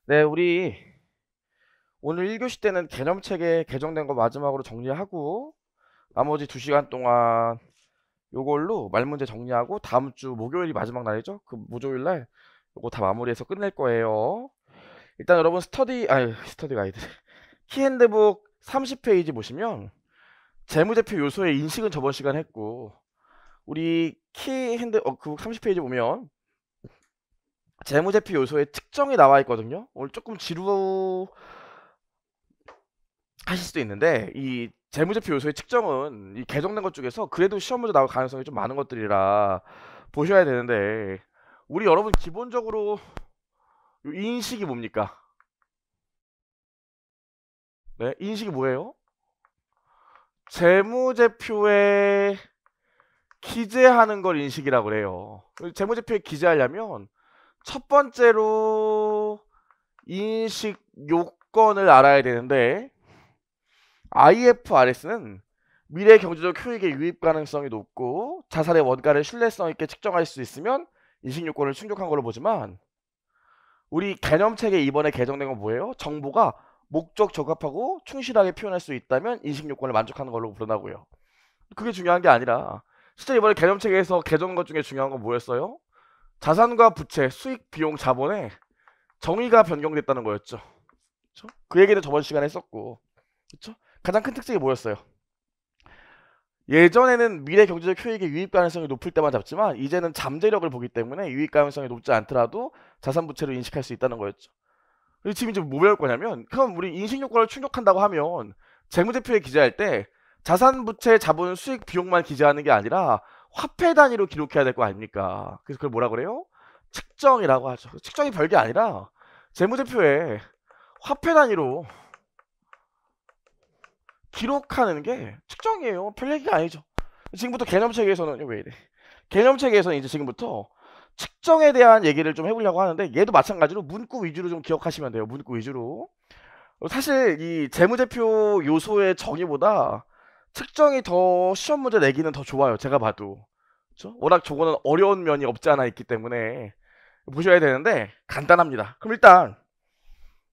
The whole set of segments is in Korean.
네, 우리 오늘 1교시 때는 개념체계 개정된 거 마지막으로 정리하고 나머지 2시간 동안 요걸로 말문제 정리하고 다음 주 목요일이 마지막 날이죠. 그 목요일 날 요거 다 마무리해서 끝낼 거예요. 일단 여러분 스터디 가이드 키핸드북 30페이지 보시면 재무제표 요소의 인식은 저번 시간 했고 우리 그 30페이지 보면 재무제표 요소의 특정이 나와 있거든요. 오늘 조금 지루하실 수도 있는데 이 재무제표 요소의 측정은 이 개정된 것 중에서 그래도 시험 문제 나올 가능성이 좀 많은 것들이라 보셔야 되는데 우리 여러분 기본적으로 요 인식이 뭡니까? 네, 인식이 뭐예요? 재무제표에 기재하는 걸 인식이라고 그래요. 재무제표에 기재하려면 첫 번째로 인식 요건을 알아야 되는데 IFRS는 미래 경제적 효익의 유입 가능성이 높고 자산의 원가를 신뢰성 있게 측정할 수 있으면 인식 요건을 충족한 걸로 보지만 우리 개념체계 이번에 개정된 건 뭐예요? 정보가 목적 적합하고 충실하게 표현할 수 있다면 인식 요건을 만족하는 걸로 부른다고요. 그게 중요한 게 아니라 실제 이번에 개념체계에서 개정한 것 중에 중요한 건 뭐였어요? 자산과 부채, 수익, 비용, 자본에 정의가 변경됐다는 거였죠. 그쵸? 그 얘기는 저번 시간에 했었고 그쵸? 가장 큰 특징이 뭐였어요? 예전에는 미래 경제적 효익의 유입 가능성이 높을 때만 잡지만 이제는 잠재력을 보기 때문에 유입 가능성이 높지 않더라도 자산 부채로 인식할 수 있다는 거였죠. 그리고 지금 이제 뭐 배울 거냐면 그럼 우리 인식 요건을 충족한다고 하면 재무제표에 기재할 때 자산 부채 자본 수익 비용만 기재하는 게 아니라 화폐 단위로 기록해야 될 거 아닙니까? 그래서 그걸 뭐라 그래요? 측정이라고 하죠. 측정이 별게 아니라 재무제표에 화폐 단위로 기록하는 게 측정이에요. 별 얘기가 아니죠. 지금부터 개념체계에서는 왜 이래? 개념체계에서는 이제 지금부터 측정에 대한 얘기를 좀 해보려고 하는데 얘도 마찬가지로 문구 위주로 좀 기억하시면 돼요. 문구 위주로. 사실 이 재무제표 요소의 정의보다 측정이 더 시험 문제 내기는 더 좋아요. 제가 봐도. 그렇죠? 워낙 저거는 어려운 면이 없지 않아 있기 때문에 보셔야 되는데 간단합니다. 그럼 일단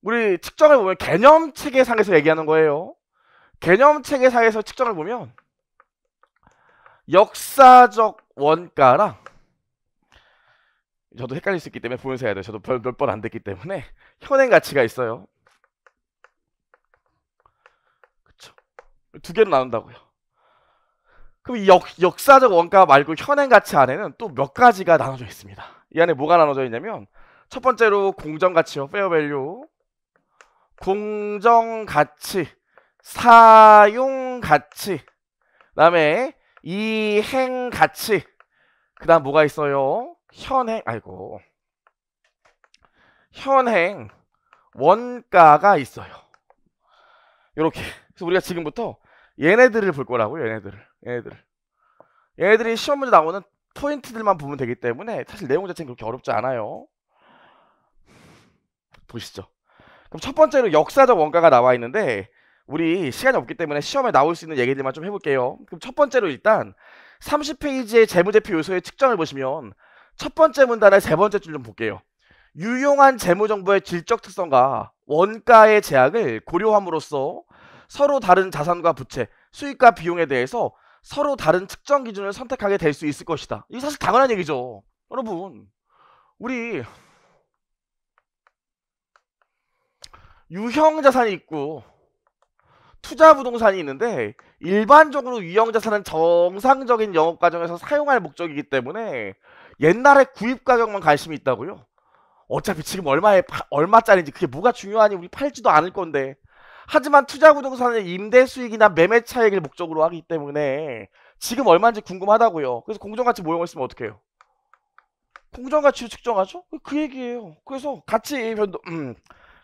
우리 측정을 보면 개념체계상에서 얘기하는 거예요. 개념체계상에서 측정을 보면 역사적 원가랑 저도 헷갈릴 수 있기 때문에 보면서 해야 돼요. 저도 몇 번 안 됐기 때문에 현행 가치가 있어요. 그쵸? 두 개로 나눈다고요. 그럼 이 역사적 원가 말고 현행 가치 안에는 또 몇 가지가 나눠져 있습니다. 이 안에 뭐가 나눠져 있냐면 첫 번째로 공정가치요. 페어밸류. 공정가치, 사용가치, 그 다음에 이행가치, 그 다음 뭐가 있어요? 현행 원가가 있어요. 요렇게. 그래서 우리가 지금부터 얘네들을 볼 거라고요. 얘네들이 시험 문제 나오는 포인트들만 보면 되기 때문에 사실 내용 자체는 그렇게 어렵지 않아요. 보시죠. 그럼 첫 번째로 역사적 원가가 나와 있는데 우리 시간이 없기 때문에 시험에 나올 수 있는 얘기들만 좀 해볼게요. 그럼 첫 번째로 일단 30페이지의 재무제표 요소의 측정을 보시면 첫 번째 문단의 세 번째 줄 좀 볼게요. 유용한 재무정보의 질적 특성과 원가의 제약을 고려함으로써 서로 다른 자산과 부채, 수익과 비용에 대해서 서로 다른 측정 기준을 선택하게 될 수 있을 것이다. 이게 사실 당연한 얘기죠. 여러분, 우리 유형자산이 있고 투자부동산이 있는데 일반적으로 유형자산은 정상적인 영업과정에서 사용할 목적이기 때문에 옛날에 구입가격만 관심이 있다고요? 어차피 지금 얼마짜리인지 그게 뭐가 중요하니 우리 팔지도 않을 건데. 하지만 투자부동산은 임대수익이나 매매 차익을 목적으로 하기 때문에 지금 얼마인지 궁금하다고요. 그래서 공정가치 모형을 쓰면 어떻게 해요? 공정가치로 측정하죠? 그 얘기예요. 그래서 가치 변동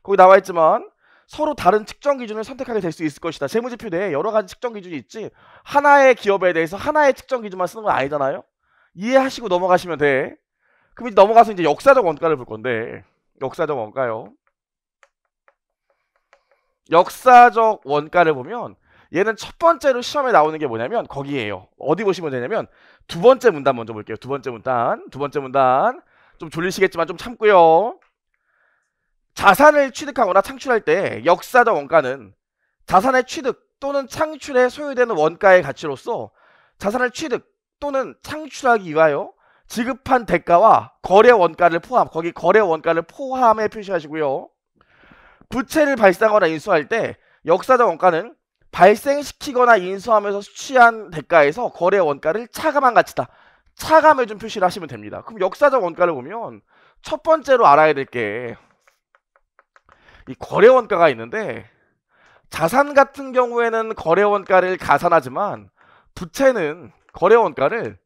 거기 나와 있지만 서로 다른 측정 기준을 선택하게 될 수 있을 것이다. 재무제표 내에 여러 가지 측정 기준이 있지 하나의 기업에 대해서 하나의 측정 기준만 쓰는 건 아니잖아요. 이해하시고 넘어가시면 돼. 그럼 이제 넘어가서 이제 역사적 원가를 볼 건데 역사적 원가요. 역사적 원가를 보면 얘는 첫 번째로 시험에 나오는 게 뭐냐면 거기에요. 어디 보시면 되냐면 두 번째 문단 먼저 볼게요. 두 번째 문단 좀 졸리시겠지만 좀 참고요. 자산을 취득하거나 창출할 때 역사적 원가는 자산의 취득 또는 창출에 소요되는 원가의 가치로서 자산을 취득 또는 창출하기 위하여 지급한 대가와 거래 원가를 포함, 거기 거래 원가를 포함해 표시하시고요. 부채를 발생하거나 인수할 때 역사적 원가는 발생시키거나 인수하면서 취한 대가에서 거래 원가를 차감한 가치다. 차감해 준 표시를 하시면 됩니다. 그럼 역사적 원가를 보면 첫 번째로 알아야 될 게 이 거래 원가가 있는데, 자산 같은 경우에는 거래 원가를 가산하지만 부채는 거래 원가를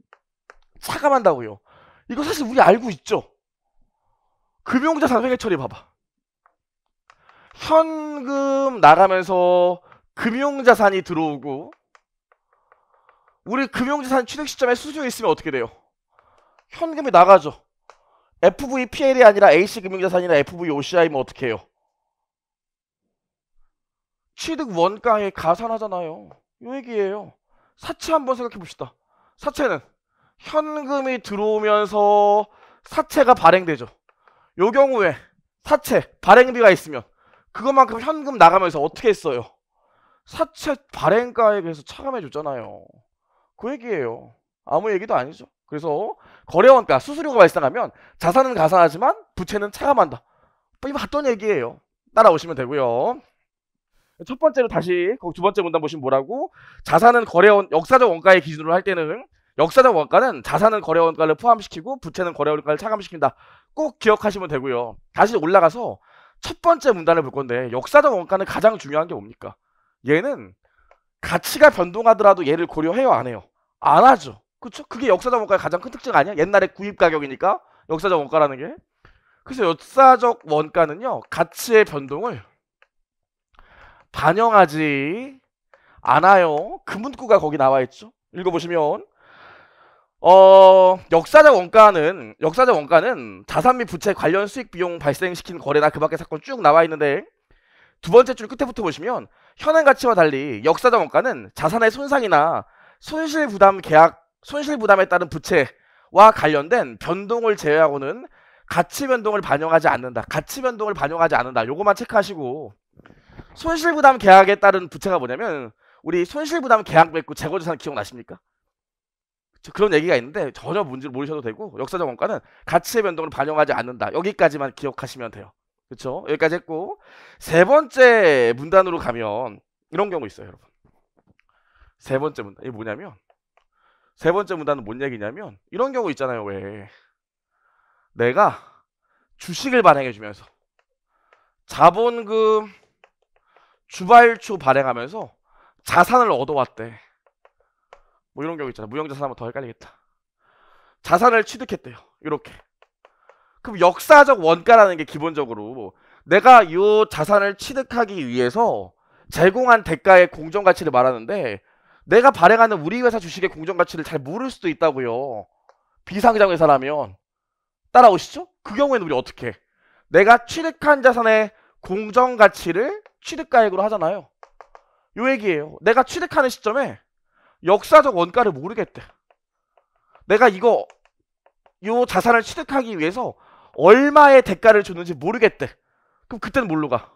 차감한다고요. 이거 사실 우리 알고 있죠? 금융자산 회계 처리 봐봐. 현금 나가면서 금융자산이 들어오고, 우리 금융자산 취득 시점에 수수료 있으면 어떻게 돼요? 현금이 나가죠. FVPL이 아니라 A씨금융자산이나 FVOCI면 어떻게 해요? 취득 원가에 가산하잖아요. 이 얘기예요. 사채 한번 생각해 봅시다. 사채는 현금이 들어오면서 사채가 발행되죠. 요 경우에 사채 발행비가 있으면 그것만큼 현금 나가면서 어떻게 했어요? 사채 발행가에 대해서 차감해 줬잖아요. 그 얘기예요. 아무 얘기도 아니죠. 그래서 거래원가 수수료가 발생하면 자산은 가산하지만 부채는 차감한다. 이거 봤던 얘기예요. 따라오시면 되고요. 첫 번째로 다시 두 번째 문단 보시면 뭐라고? 자산은 거래원 역사적 원가의 기준으로 할 때는 역사적 원가는 자산은 거래 원가를 포함시키고 부채는 거래 원가를 차감시킨다. 꼭 기억하시면 되고요. 다시 올라가서 첫 번째 문단을 볼 건데, 역사적 원가는 가장 중요한 게 뭡니까? 얘는 가치가 변동하더라도 얘를 고려해요, 안 해요? 안 하죠. 그쵸? 그게 역사적 원가의 가장 큰 특징 아니야? 옛날에 구입 가격이니까 역사적 원가라는 게. 그래서 역사적 원가는요, 가치의 변동을 반영하지 않아요. 그 문구가 거기 나와 있죠. 읽어보시면 역사적 원가는 자산 및 부채 관련 수익 비용 발생시킨 거래나 그 밖의 사건 쭉 나와 있는데, 두 번째 줄 끝에부터 보시면 현행 가치와 달리 역사적 원가는 자산의 손상이나 손실 부담에 따른 부채와 관련된 변동을 제외하고는 가치 변동을 반영하지 않는다. 가치 변동을 반영하지 않는다. 요거만 체크하시고, 손실부담 계약에 따른 부채가 뭐냐면, 우리 손실부담 계약 맺고 재고자산 기억나십니까? 그런 얘기가 있는데 전혀 문제를 모르셔도 되고, 역사적 원가는 가치의 변동을 반영하지 않는다. 여기까지만 기억하시면 돼요. 그렇죠? 여기까지 했고, 세 번째 문단으로 가면 이런 경우 있어요, 여러분. 세 번째 문단 이게 뭐냐면, 세 번째 문단은 뭔 얘기냐면, 이런 경우 있잖아요. 왜 내가 주식을 발행해주면서 자본금 주발초 발행하면서 자산을 얻어왔대. 뭐 이런 경우 있잖아. 무형자산 하면 더 헷갈리겠다. 자산을 취득했대요. 이렇게. 그럼 역사적 원가라는 게 기본적으로 내가 이 자산을 취득하기 위해서 제공한 대가의 공정가치를 말하는데, 내가 발행하는 우리 회사 주식의 공정가치를 잘 모를 수도 있다고요. 비상장 회사라면. 따라오시죠? 그 경우에는 우리 어떻게 해? 내가 취득한 자산의 공정가치를 취득가액으로 하잖아요. 요 얘기예요. 내가 취득하는 시점에 역사적 원가를 모르겠대. 내가 요 자산을 취득하기 위해서 얼마의 대가를 줬는지 모르겠대. 그럼 그때는 뭘로 가?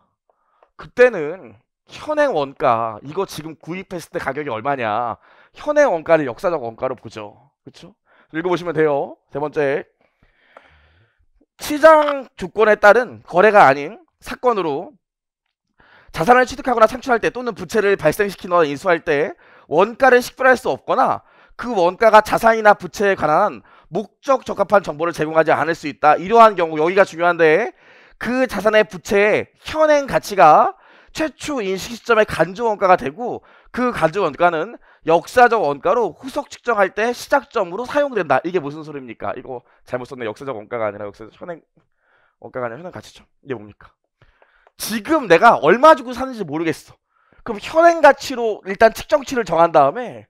그때는 현행 원가, 이거 지금 구입했을 때 가격이 얼마냐, 현행 원가를 역사적 원가로 보죠. 그쵸? 읽어보시면 돼요. 세 번째, 시장 조건에 따른 거래가 아닌 사건으로 자산을 취득하거나 창출할 때 또는 부채를 발생시키거나 인수할 때 원가를 식별할 수 없거나 그 원가가 자산이나 부채에 관한 목적 적합한 정보를 제공하지 않을 수 있다. 이러한 경우, 여기가 중요한데, 그 자산의 부채의 현행 가치가 최초 인식 시점의 간주 원가가 되고, 그 간주 원가는 역사적 원가로 후속 측정할 때 시작점으로 사용된다. 이게 무슨 소리입니까? 이거 잘못 썼네. 역사적 원가가 아니라 역사적 현행 원가가 아니라 현행 가치죠. 이게 뭡니까? 지금 내가 얼마 주고 사는지 모르겠어. 그럼 현행 가치로 일단 측정치를 정한 다음에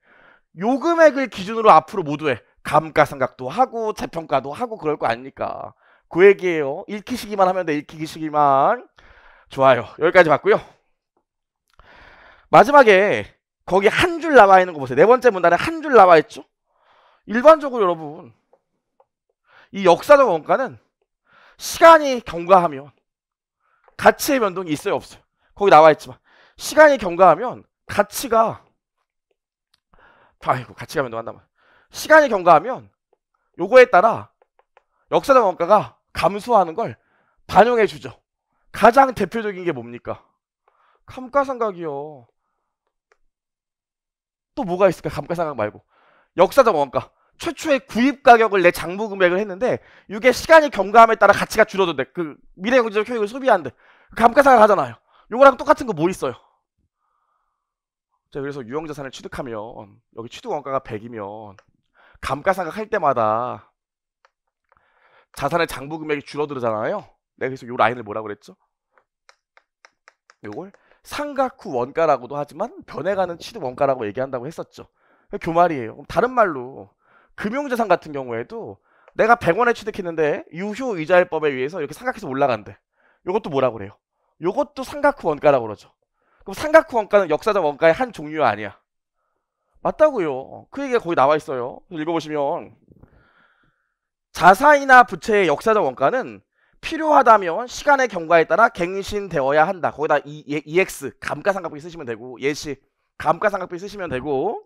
요 금액을 기준으로 앞으로 모두 해. 감가상각도 하고 재평가도 하고 그럴 거 아닙니까? 그 얘기예요. 읽히시기만 하면 돼. 읽히시기만. 좋아요. 여기까지 봤고요. 마지막에 거기 한 줄 나와 있는 거 보세요. 네 번째 문단에 한 줄 나와 있죠? 일반적으로 여러분, 이 역사적 원가는 시간이 경과하면 가치의 변동이 있어요, 없어요? 거기 나와 있지만 시간이 경과하면 가치가 가치가 변동한단 말이야. 시간이 경과하면 요거에 따라 역사적 원가가 감소하는 걸 반영해 주죠. 가장 대표적인 게 뭡니까? 감가상각이요. 또 뭐가 있을까? 감가상각 말고 역사적 원가. 최초의 구입 가격을 내 장부 금액을 했는데 이게 시간이 경과함에 따라 가치가 줄어든대. 그 미래 경제적 효익을 소비한대. 감가상각 하잖아요. 요거랑 똑같은 거 뭐 있어요? 자, 그래서 유형자산을 취득하면 여기 취득 원가가 100이면 감가상각 할 때마다 자산의 장부 금액이 줄어들잖아요. 내가 그래서 요 라인을 뭐라고 그랬죠? 요걸 상각 후 원가라고도 하지만 변해가는 취득 원가라고 얘기한다고 했었죠. 교말이에요. 다른 말로 금융자산 같은 경우에도 내가 100원에 취득했는데 유효 이자율법에 의해서 이렇게 상각해서 올라간대. 요것도 뭐라고 그래요? 요것도 상각 후 원가라고 그러죠. 그럼 상각 후 원가는 역사적 원가의 한 종류 아니야? 맞다고요. 그 얘기가 거기 나와 있어요. 읽어보시면 자산이나 부채의 역사적 원가는 필요하다면 시간의 경과에 따라 갱신되어야 한다. 거기다 EX 감가상각비 쓰시면 되고 예시 감가상각비 쓰시면 되고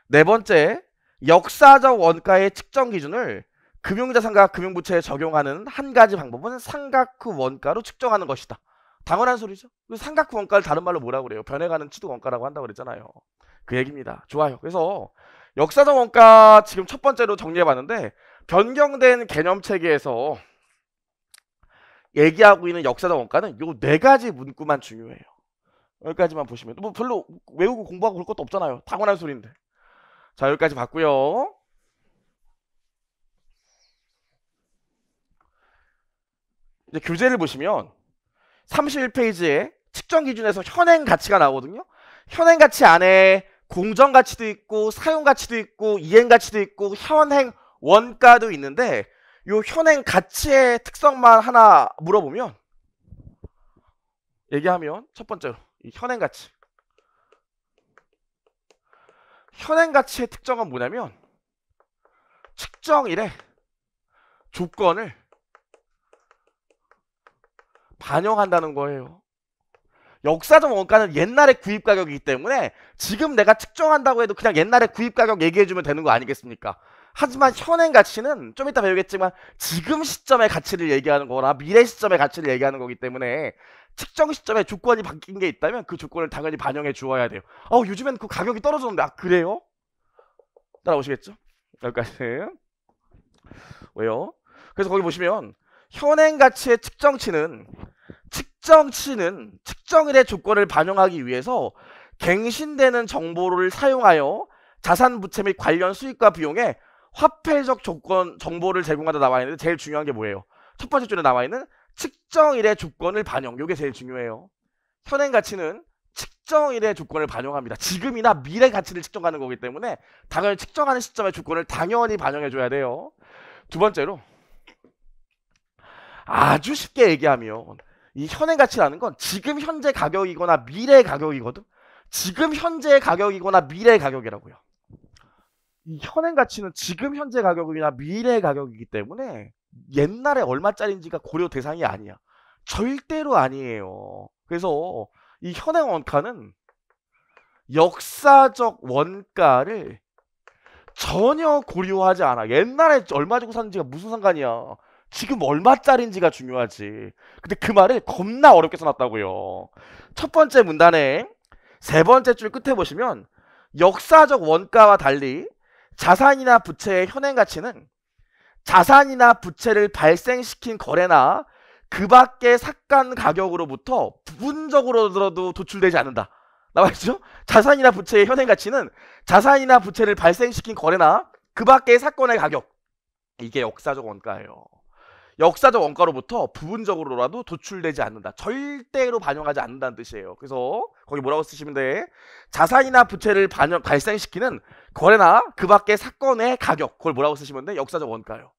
네 번째 역사적 원가의 측정 기준을 금융자산과 금융부채에 적용하는 한 가지 방법은 상각 후 원가로 측정하는 것이다. 당연한 소리죠. 상각 후 원가를 다른 말로 뭐라고 그래요? 변해가는 취득 원가라고 한다고 그랬잖아요. 그 얘기입니다. 좋아요. 그래서 역사적 원가 지금 첫 번째로 정리해봤는데 변경된 개념 체계에서 얘기하고 있는 역사적 원가는 요 네 가지 문구만 중요해요. 여기까지만 보시면 뭐 별로 외우고 공부하고 그럴 것도 없잖아요. 당연한 소리인데. 자, 여기까지 봤고요. 이제 교재를 보시면 31페이지에 측정 기준에서 현행 가치가 나오거든요. 현행 가치 안에 공정 가치도 있고 사용 가치도 있고 이행 가치도 있고 현행 원가도 있는데 요 현행 가치의 특성만 하나 물어보면 얘기하면 첫 번째로 이 현행 가치. 현행 가치의 특성은 뭐냐면 측정일의 조건을 반영한다는 거예요. 역사적 원가는 옛날의 구입 가격이기 때문에 지금 내가 측정한다고 해도 그냥 옛날의 구입 가격 얘기해주면 되는 거 아니겠습니까? 하지만 현행 가치는 좀 이따 배우겠지만 지금 시점의 가치를 얘기하는 거나 미래 시점의 가치를 얘기하는 거기 때문에 측정 시점에 조건이 바뀐 게 있다면 그 조건을 당연히 반영해 주어야 돼요. 요즘엔 그 가격이 떨어졌는데 그래요? 따라오시겠죠? 여기까지. 왜요? 그래서 거기 보시면 현행 가치의 측정치는 측정일의 조건을 반영하기 위해서 갱신되는 정보를 사용하여 자산 부채 및 관련 수익과 비용에 화폐적 정보를 제공하다 나와 있는데 제일 중요한 게 뭐예요? 첫 번째 줄에 나와 있는 측정일의 조건을 반영. 이게 제일 중요해요. 현행 가치는 측정일의 조건을 반영합니다. 지금이나 미래 가치를 측정하는 거기 때문에 당연히 측정하는 시점의 조건을 당연히 반영해 줘야 돼요. 두 번째로 아주 쉽게 얘기하면 이 현행 가치라는 건 지금 현재 가격이거나 미래 가격이거든. 지금 현재의 가격이거나 미래 가격이라고요. 이 현행 가치는 지금 현재 가격이나 미래 가격이기 때문에 옛날에 얼마짜리인지가 고려 대상이 아니야. 절대로 아니에요. 그래서 이 현행 원가는 역사적 원가를 전혀 고려하지 않아. 옛날에 얼마 주고 샀는지가 무슨 상관이야. 지금 얼마짜리인지가 중요하지. 근데 그 말을 겁나 어렵게 써놨다고요. 첫 번째 문단에 세 번째 줄 끝에 보시면 역사적 원가와 달리 자산이나 부채의 현행 가치는 자산이나 부채를 발생시킨 거래나 그 밖의 삭간 가격으로부터 부분적으로라도 도출되지 않는다. 나와있죠? 자산이나 부채의 현행 가치는 자산이나 부채를 발생시킨 거래나 그 밖의 사건의 가격. 이게 역사적 원가예요. 역사적 원가로부터 부분적으로라도 도출되지 않는다. 절대로 반영하지 않는다는 뜻이에요. 그래서 거기 뭐라고 쓰시면 돼? 자산이나 부채를 발생시키는 거래나 그 밖의 사건의 가격. 그걸 뭐라고 쓰시면 돼? 역사적 원가예요.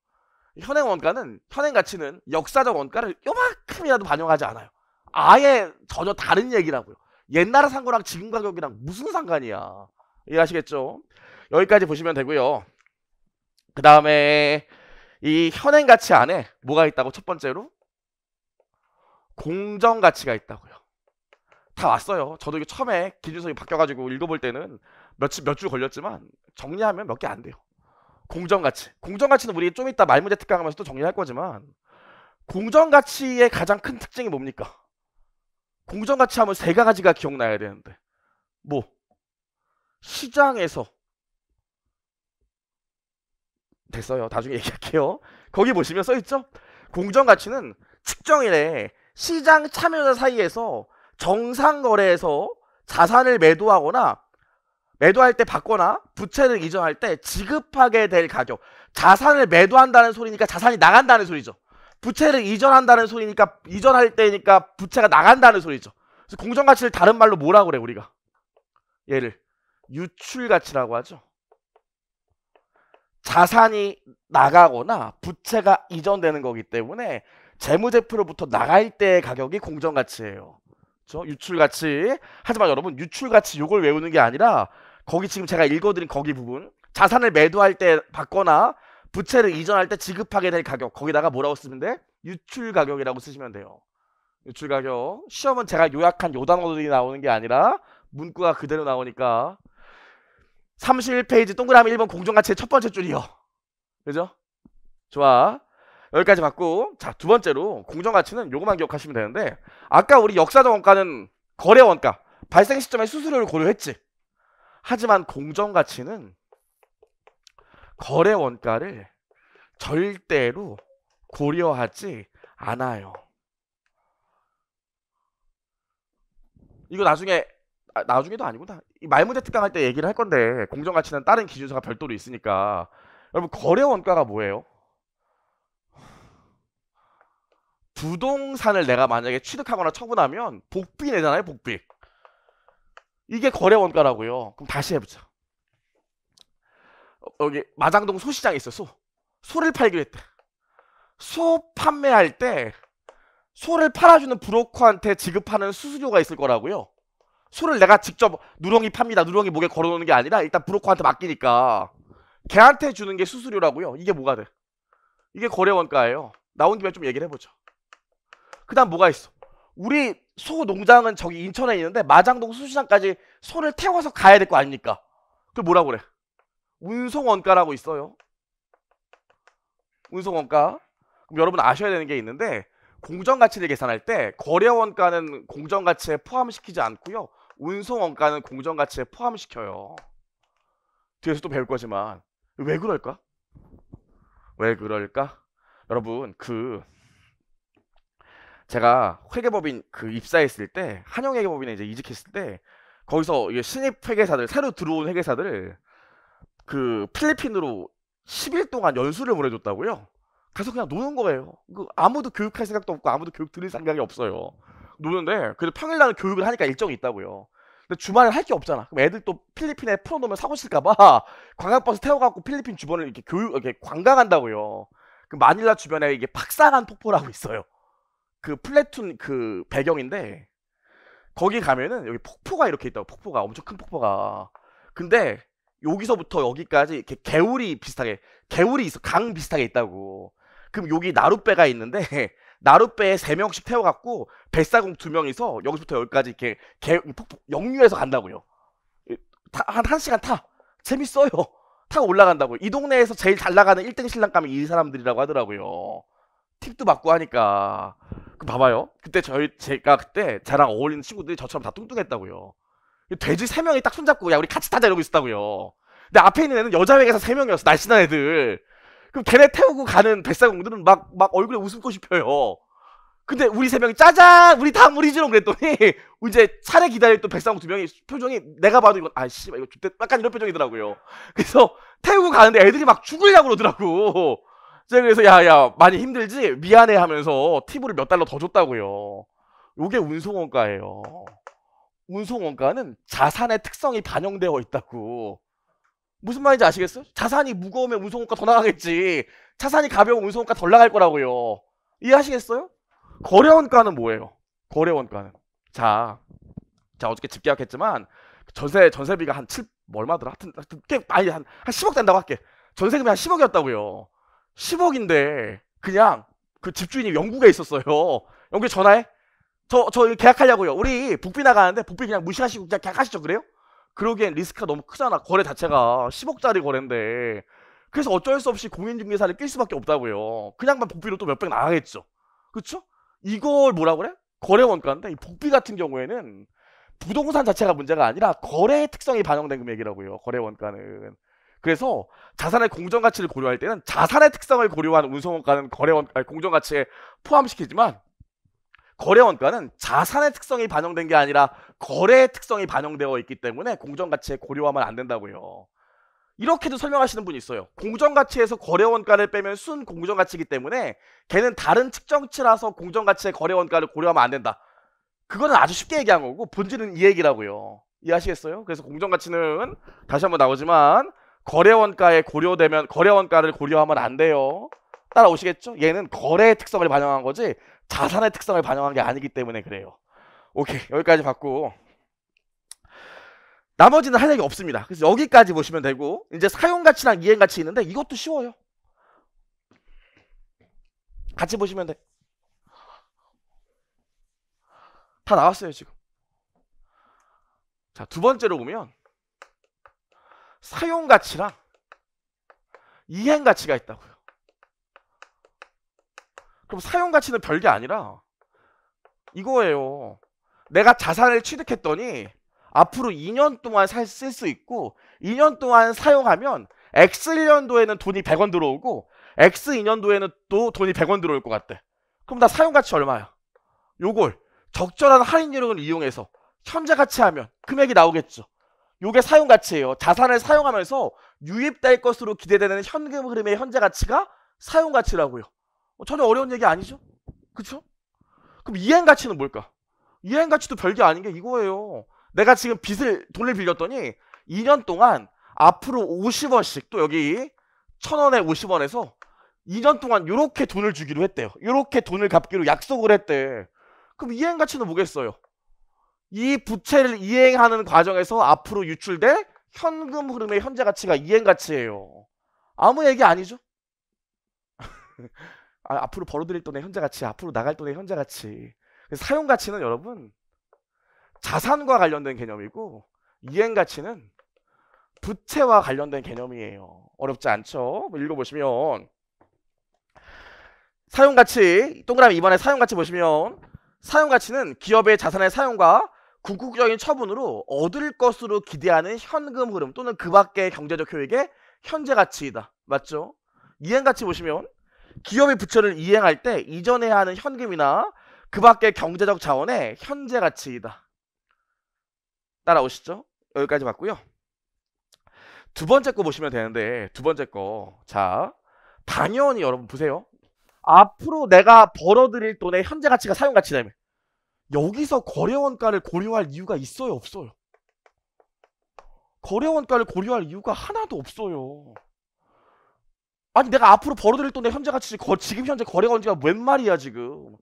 현행 원가는, 현행 가치는 역사적 원가를 요만큼이라도 반영하지 않아요. 아예 전혀 다른 얘기라고요. 옛날에 산 거랑 지금 가격이랑 무슨 상관이야. 이해하시겠죠? 여기까지 보시면 되고요. 그 다음에 이 현행 가치 안에 뭐가 있다고? 첫 번째로 공정가치가 있다고요. 다 왔어요. 저도 이게 처음에 기준석이 바뀌어가지고 읽어볼 때는 몇 줄 걸렸지만 정리하면 몇 개 안 돼요. 공정가치. 공정가치는 우리 좀 이따 말문제 특강하면서 또 정리할 거지만 공정가치의 가장 큰 특징이 뭡니까? 공정가치 하면 세 가지가 기억나야 되는데 뭐? 시장에서 됐어요. 나중에 얘기할게요. 거기 보시면 써있죠? 공정가치는 측정일에 시장 참여자 사이에서 정상거래에서 자산을 매도하거나 매도할 때 받거나 부채를 이전할 때 지급하게 될 가격. 자산을 매도한다는 소리니까 자산이 나간다는 소리죠. 부채를 이전한다는 소리니까 이전할 때니까 부채가 나간다는 소리죠. 그래서 공정가치를 다른 말로 뭐라고 그래 우리가? 얘를 유출가치라고 하죠. 자산이 나가거나 부채가 이전되는 거기 때문에 재무제표로부터 나갈 때의 가격이 공정가치예요. 그렇죠? 유출가치. 하지만 여러분 유출가치 요걸 외우는 게 아니라 거기 지금 제가 읽어드린 거기 부분 자산을 매도할 때 받거나 부채를 이전할 때 지급하게 될 가격 거기다가 뭐라고 쓰면 돼? 유출가격이라고 쓰시면 돼요. 유출가격. 시험은 제가 요약한 요 단어들이 나오는 게 아니라 문구가 그대로 나오니까 31페이지 동그라미 1번 공정가치의 첫 번째 줄이요. 그죠? 좋아. 여기까지 봤고 자 두 번째로 공정가치는 요거만 기억하시면 되는데 아까 우리 역사적 원가는 거래원가 발생 시점의 수수료를 고려했지. 하지만 공정가치는 거래원가를 절대로 고려하지 않아요. 이거 나중에도 아니구나. 이 말문제 특강 할 때 얘기를 할 건데 공정가치는 다른 기준서가 별도로 있으니까 여러분 거래원가가 뭐예요? 부동산을 내가 만약에 취득하거나 처분하면 복비 내잖아요. 복비. 이게 거래원가라고요. 그럼 다시 해보자. 여기 마장동 소시장에 있어. 소를 팔기로 했대. 소 판매할 때 소를 팔아주는 브로커한테 지급하는 수수료가 있을 거라고요. 소를 내가 직접 누렁이 팝니다. 누렁이 목에 걸어놓는 게 아니라 일단 브로커한테 맡기니까 걔한테 주는 게 수수료라고요. 이게 뭐가 돼? 이게 거래원가예요. 나온 김에 좀 얘기를 해보죠. 그 다음 뭐가 있어? 우리 소 농장은 저기 인천에 있는데 마장동 소시장까지 소를 태워서 가야 될 거 아닙니까? 그걸 뭐라고 그래? 운송원가라고 있어요. 운송원가. 그럼 여러분 아셔야 되는 게 있는데 공정가치를 계산할 때 거래원가는 공정가치에 포함시키지 않고요. 운송원가는 공정가치에 포함시켜요. 뒤에서 또 배울 거지만 왜 그럴까? 왜 그럴까? 여러분 제가 회계법인 입사했을 때 한영회계법인에 이제 이직했을 때 거기서 신입 회계사들 새로 들어온 회계사들 필리핀으로 10일 동안 연수를 보내줬다고요. 가서 그냥 노는 거예요. 아무도 교육할 생각도 없고 아무도 교육 들을 생각이 없어요. 노는데 그래도 평일날은 교육을 하니까 일정이 있다고요. 근데 주말에 할 게 없잖아. 그럼 애들 또 필리핀에 풀어놓으면 사고 칠까봐 관광버스 태워갖고 필리핀 주변을 이렇게 관광한다고요. 마닐라 주변에 이게 팍사간 폭포라고 있어요. 플래툰 배경인데 거기 가면은 여기 폭포가 이렇게 있다고. 폭포가 엄청 큰 폭포가. 근데 여기서부터 여기까지 이렇게 개울이 있어. 강 비슷하게 있다고. 그럼 여기 나룻배가 있는데 나룻배에 3명씩 태워갖고 뱃사공 2명이서 여기서부터 여기까지 이렇게 폭포 역류해서 간다고요. 한 1시간 타. 재밌어요. 타고 올라간다고요. 이 동네에서 제일 잘 나가는 1등 신랑감이 이 사람들이라고 하더라고요. 팁도 받고 하니까. 봐봐요. 그때 제가 그때 저랑 어울리는 친구들이 저처럼 다 뚱뚱했다고요. 돼지 3명이 딱 손잡고 야 우리 같이 타자 이러고 있었다고요. 근데 앞에 있는 애는 여자 회계사 3명이었어. 날씬한 애들. 그럼 걔네 태우고 가는 뱃사공들은 막 얼굴에 웃음꽃이 펴요. 근데 우리 3명이 짜잔 우리 다음 우리지롱 그랬더니 이제 차례 기다릴 또 뱃사공 2명이 표정이 내가 봐도 이건 아씨 이거 약간 이런 표정이더라고요. 그래서 태우고 가는데 애들이 막 죽으려고 그러더라고. 제가 그래서 야 많이 힘들지? 미안해 하면서 팁을 몇 달러 더 줬다고요. 요게 운송원가예요. 운송원가는 자산의 특성이 반영되어 있다고. 무슨 말인지 아시겠어요? 자산이 무거우면 운송원가 더 나가겠지. 자산이 가벼우면 운송원가 덜 나갈 거라고요. 이해하시겠어요? 거래원가는 뭐예요? 거래원가는 자 어저께 집 계약했지만 전세비가 한 7 얼마더라? 하여튼 꽤 많이 한 10억 된다고 할게. 전세금이 한 10억이었다고요. 10억인데 그냥 집주인이 영국에 있었어요. 영국에 전화해. 저 이거 계약하려고요. 우리 복비 나가는데 복비 그냥 무시하시고 그냥 계약하시죠. 그래요? 그러기엔 리스크가 너무 크잖아. 거래 자체가 10억짜리 거래인데. 그래서 어쩔 수 없이 공인중개사를 낄 수밖에 없다고요. 그냥만 복비로 또 몇백 나가겠죠. 그쵸? 이걸 뭐라 그래? 거래 원가인데 이 복비 같은 경우에는 부동산 자체가 문제가 아니라 거래의 특성이 반영된 금액이라고요. 거래 원가는. 그래서 자산의 공정가치를 고려할 때는 자산의 특성을 고려한 운송원가는 공정가치에 포함시키지만 거래원가는 자산의 특성이 반영된 게 아니라 거래의 특성이 반영되어 있기 때문에 공정가치에 고려하면 안 된다고요. 이렇게도 설명하시는 분이 있어요. 공정가치에서 거래원가를 빼면 순 공정가치이기 때문에 걔는 다른 측정치라서 공정가치에 거래원가를 고려하면 안 된다. 그거는 아주 쉽게 얘기한 거고 본질은 이 얘기라고요. 이해하시겠어요? 그래서 공정가치는 다시 한번 나오지만 거래원가에 고려되면 거래원가를 고려하면 안 돼요. 따라오시겠죠? 얘는 거래의 특성을 반영한 거지 자산의 특성을 반영한 게 아니기 때문에 그래요. 오케이, 여기까지 봤고 나머지는 할 얘기 없습니다. 그래서 여기까지 보시면 되고 이제 사용가치랑 이행가치 있는데 이것도 쉬워요. 같이 보시면 돼. 다 나왔어요 지금. 자, 두 번째로 보면 사용가치랑 이행가치가 있다고요. 그럼 사용가치는 별게 아니라 이거예요. 내가 자산을 취득했더니 앞으로 2년 동안 쓸 수 있고 2년 동안 사용하면 X1년도에는 돈이 100원 들어오고 X2년도에는 또 돈이 100원 들어올 것 같대. 그럼 나 사용가치 얼마야? 요걸 적절한 할인 요령을 이용해서 현재 가치하면 금액이 나오겠죠. 요게 사용가치예요. 자산을 사용하면서 유입될 것으로 기대되는 현금 흐름의 현재 가치가 사용가치라고요. 전혀 어려운 얘기 아니죠? 그쵸? 그럼 이행가치는 뭘까? 이행가치도 별게 아닌 게 이거예요. 내가 지금 돈을 빌렸더니 2년 동안 앞으로 50원씩 또 여기 1000원에 50원에서 2년 동안 요렇게 돈을 주기로 했대요. 요렇게 돈을 갚기로 약속을 했대. 그럼 이행가치는 뭐겠어요? 이 부채를 이행하는 과정에서 앞으로 유출될 현금 흐름의 현재 가치가 이행가치예요. 아무 얘기 아니죠? 앞으로 벌어들일 돈의 현재 가치, 앞으로 나갈 돈의 현재 가치. 사용가치는 여러분 자산과 관련된 개념이고 이행가치는 부채와 관련된 개념이에요. 어렵지 않죠? 읽어보시면 사용가치, 동그라미 2번에 사용가치 보시면 사용가치는 기업의 자산의 사용과 궁극적인 처분으로 얻을 것으로 기대하는 현금 흐름 또는 그 밖의 경제적 효익의 현재 가치이다. 맞죠? 이행가치 보시면 기업의 부채를 이행할 때 이전해야 하는 현금이나 그 밖의 경제적 자원의 현재 가치이다. 따라오시죠? 여기까지 봤고요. 두 번째 거 보시면 되는데 두 번째 거. 자, 당연히 여러분 보세요. 앞으로 내가 벌어들일 돈의 현재 가치가 사용 가치라며. 여기서 거래원가를 고려할 이유가 있어요, 없어요? 거래원가를 고려할 이유가 하나도 없어요. 아니 내가 앞으로 벌어들일 돈의 현재 가치 지금 현재 거래원가가 웬 말이야 지금.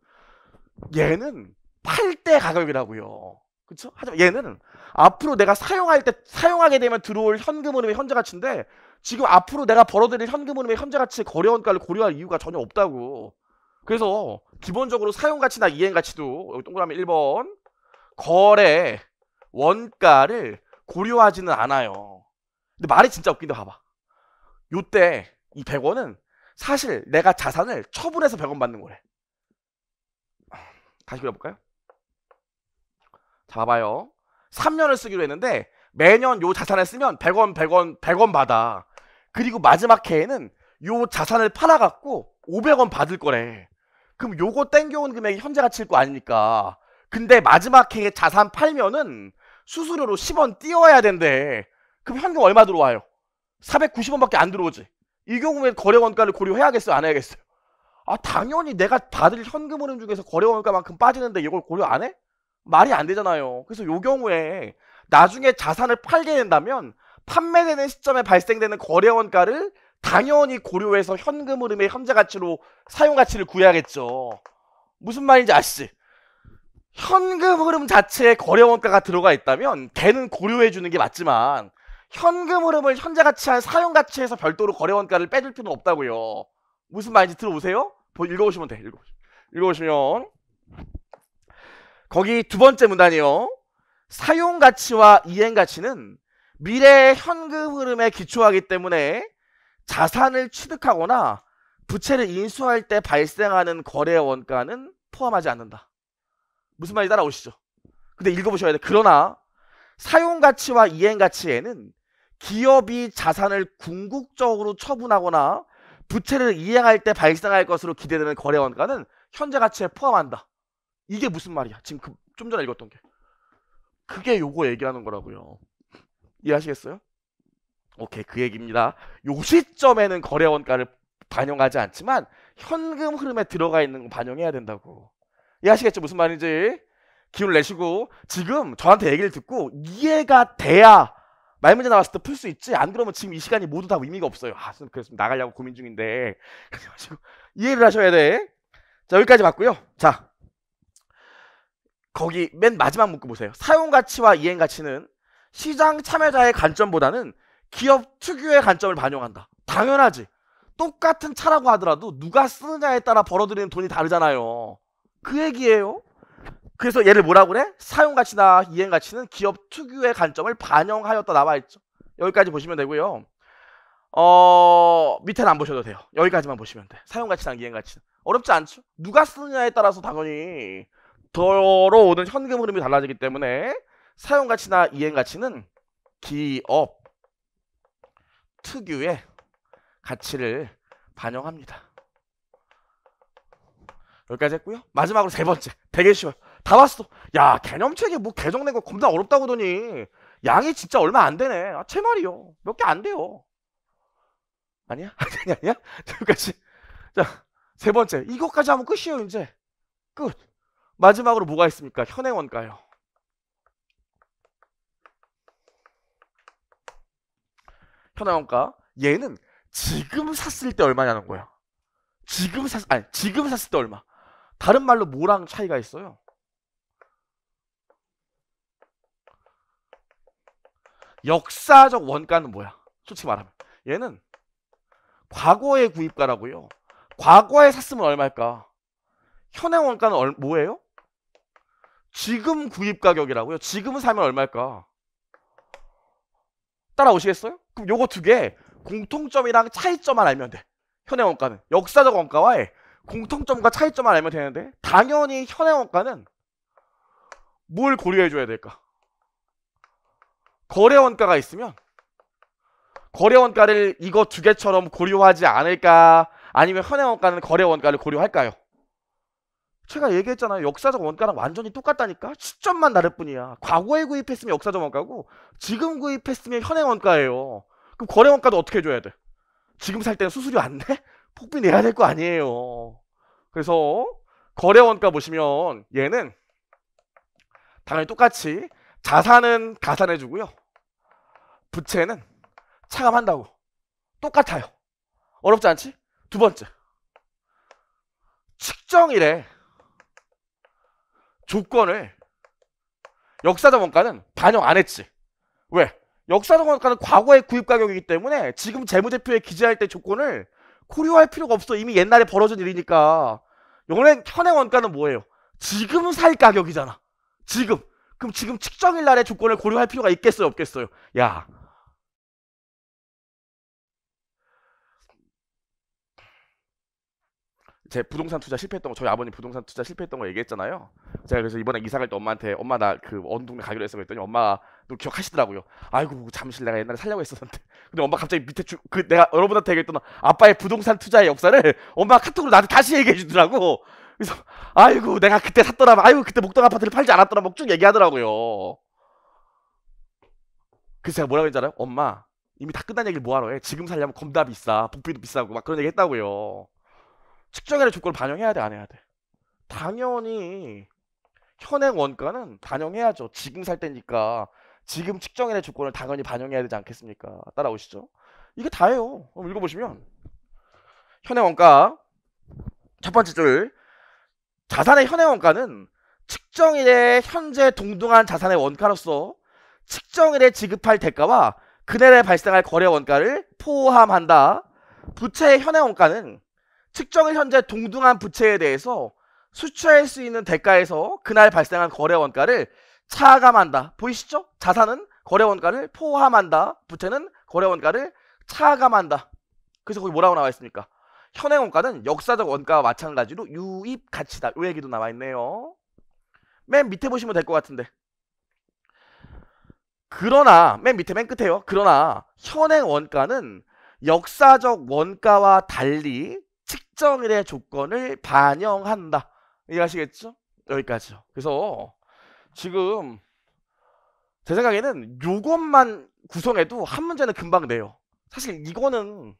얘는 팔 때 가격이라고요. 그쵸? 하지만 얘는 앞으로 내가 사용하게 되면 들어올 현금 흐름의 현재 가치인데 지금 앞으로 내가 벌어들일 현금 흐름의 현재 가치 거래원가를 고려할 이유가 전혀 없다고. 그래서 기본적으로 사용가치나 이행가치도 여기 동그라미 1번 거래 원가를 고려하지는 않아요. 근데 말이 진짜 웃긴데 봐봐. 요때 이 100원은 사실 내가 자산을 처분해서 100원 받는 거래. 다시 그려볼까요? 자, 봐봐요. 3년을 쓰기로 했는데 매년 요 자산을 쓰면 100원 받아. 그리고 마지막 해에는 요 자산을 팔아갖고 500원 받을 거래. 그럼 요거 땡겨온 금액이 현재 가치일 거 아닙니까? 근데 마지막 해에 자산 팔면은 수수료로 10원 띄워야 된대. 그럼 현금 얼마 들어와요? 490원밖에 안 들어오지. 이 경우에 거래원가를 고려해야겠어요? 안 해야겠어요? 당연히 내가 받을 현금 흐름 중에서 거래원가만큼 빠지는데 이걸 고려 안 해? 말이 안 되잖아요. 그래서 요 경우에 나중에 자산을 팔게 된다면 판매되는 시점에 발생되는 거래원가를 당연히 고려해서 현금 흐름의 현재 가치로 사용 가치를 구해야겠죠. 무슨 말인지 아시지? 현금 흐름 자체에 거래원가가 들어가 있다면 걔는 고려해 주는 게 맞지만 현금 흐름을 현재 가치한 사용 가치에서 별도로 거래원가를 빼줄 필요는 없다고요. 무슨 말인지 들어보세요. 읽어보시면 돼. 읽어보시면 거기 두 번째 문단이요. 사용가치와 이행가치는 미래의 현금 흐름에 기초하기 때문에 자산을 취득하거나 부채를 인수할 때 발생하는 거래 원가는 포함하지 않는다. 무슨 말인지 따라오시죠. 근데 읽어보셔야 돼. 그러나 사용가치와 이행가치에는 기업이 자산을 궁극적으로 처분하거나 부채를 이행할 때 발생할 것으로 기대되는 거래 원가는 현재 가치에 포함한다. 이게 무슨 말이야? 지금 좀 전에 읽었던 게. 그게 요거 얘기하는 거라고요. 이해하시겠어요? 오케이, 그 얘기입니다. 요 시점에는 거래 원가를 반영하지 않지만 현금 흐름에 들어가 있는 거 반영해야 된다고. 이해하시겠죠? 무슨 말인지. 기운을 내시고 지금 저한테 얘기를 듣고 이해가 돼야 말문제 나왔을 때 풀 수 있지. 안 그러면 지금 이 시간이 모두 다 의미가 없어요. 그래서 나가려고 고민 중인데 이해를 하셔야 돼. 자, 여기까지 봤고요. 자, 거기 맨 마지막 문구 보세요. 사용가치와 이행가치는 시장 참여자의 관점보다는 기업 특유의 관점을 반영한다. 당연하지. 똑같은 차라고 하더라도 누가 쓰느냐에 따라 벌어들이는 돈이 다르잖아요. 그 얘기예요. 그래서 얘를 뭐라고 그래? 사용가치나 이행가치는 기업 특유의 관점을 반영하였다 나와있죠. 여기까지 보시면 되고요. 밑에는 안 보셔도 돼요. 여기까지만 보시면 돼. 사용가치나 이행가치는 어렵지 않죠? 누가 쓰느냐에 따라서 당연히 들어오는 현금 흐름이 달라지기 때문에 사용가치나 이행가치는 기업 특유의 가치를 반영합니다. 여기까지 했고요. 마지막으로 세 번째. 되게 쉬워요. 다 봤어. 야, 개념책에 뭐 개정된 거 겁나 어렵다고 하더니 양이 진짜 얼마 안 되네. 아, 제 말이요. 몇 개 안 돼요. 아니야? 아니야? 여기까지. 자, 세 번째. 이것까지 하면 끝이에요, 이제. 끝. 마지막으로 뭐가 있습니까? 현행원가요. 현행원가. 얘는 지금 샀을 때 얼마냐는 거야. 지금 샀을 때 얼마. 다른 말로 뭐랑 차이가 있어요? 역사적 원가는 뭐야? 솔직히 말하면 얘는 과거의 구입가라고요. 과거에 샀으면 얼마일까? 현행 원가는 뭐예요? 지금 구입 가격이라고요. 지금 사면 얼마일까? 따라오시겠어요? 그럼 요거 두 개 공통점이랑 차이점만 알면 돼. 현행 원가는 역사적 원가와의 공통점과 차이점만 알면 되는데 당연히 현행 원가는 뭘 고려해 줘야 될까? 거래 원가가 있으면 거래 원가를 이거 두 개처럼 고려하지 않을까? 아니면 현행 원가는 거래 원가를 고려할까요? 제가 얘기했잖아요. 역사적 원가랑 완전히 똑같다니까. 시점만 다를 뿐이야. 과거에 구입했으면 역사적 원가고 지금 구입했으면 현행 원가예요. 그럼 거래 원가도 어떻게 해줘야 돼? 지금 살 때는 수수료 안 내? 폭비 내야 될 거 아니에요. 그래서 거래 원가 보시면 얘는 당연히 똑같이 자산은 가산해주고요. 부채는 차감한다고. 똑같아요. 어렵지 않지? 두 번째. 측정일에 조건을 역사적 원가는 반영 안 했지. 왜? 역사적 원가는 과거의 구입 가격이기 때문에 지금 재무제표에 기재할 때 조건을 고려할 필요가 없어. 이미 옛날에 벌어진 일이니까. 현행 원가는 뭐예요? 지금 살 가격이잖아. 지금. 그럼 지금 측정일 날의 조건을 고려할 필요가 있겠어요? 없겠어요? 야. 제 부동산 투자 실패했던 거, 저희 아버님 부동산 투자 실패했던 거 얘기했잖아요. 제가 그래서 이번에 이사 갈 때 엄마한테 엄마 나 그 어느 동네 가기로 했어 그랬더니 엄마도 기억하시더라고요. 아이고 잠실 내가 옛날에 살려고 했었는데. 근데 엄마 갑자기 밑에 내가 여러분한테 얘기했던 아빠의 부동산 투자의 역사를 엄마가 카톡으로 나한테 다시 얘기해 주더라고. 그래서 아이고 내가 그때 샀더라면 아이고 그때 목동 아파트를 팔지 않았더라면 쭉 얘기하더라고요. 그래서 제가 뭐라고 했잖아요. 엄마 이미 다 끝난 얘기를 뭐하러 해. 지금 살려면 겁나 비싸. 복비도 비싸고 막 그런 얘기 했다고요. 측정일의 조건을 반영해야 돼, 안 해야 돼? 당연히 현행 원가는 반영해야죠. 지금 살 때니까 지금 측정일의 조건을 당연히 반영해야 되지 않겠습니까? 따라오시죠. 이게 다예요. 그럼 읽어보시면 현행 원가 첫 번째 줄 자산의 현행 원가는 측정일의 현재 동등한 자산의 원가로서 측정일에 지급할 대가와 그날에 발생할 거래 원가를 포함한다. 부채의 현행 원가는 측정일 현재 동등한 부채에 대해서 수취할 수 있는 대가에서 그날 발생한 거래 원가를 차감한다. 보이시죠? 자산은 거래 원가를 포함한다. 부채는 거래 원가를 차감한다. 그래서 거기 뭐라고 나와 있습니까? 현행 원가는 역사적 원가와 마찬가지로 유입 가치다. 이 얘기도 나와 있네요. 맨 밑에 보시면 될 것 같은데. 그러나 맨 밑에 맨 끝에요. 그러나 현행 원가는 역사적 원가와 달리 측정일의 조건을 반영한다. 이해하시겠죠? 여기까지요. 그래서 지금 제 생각에는 요것만 구성해도 한 문제는 금방 돼요. 사실 이거는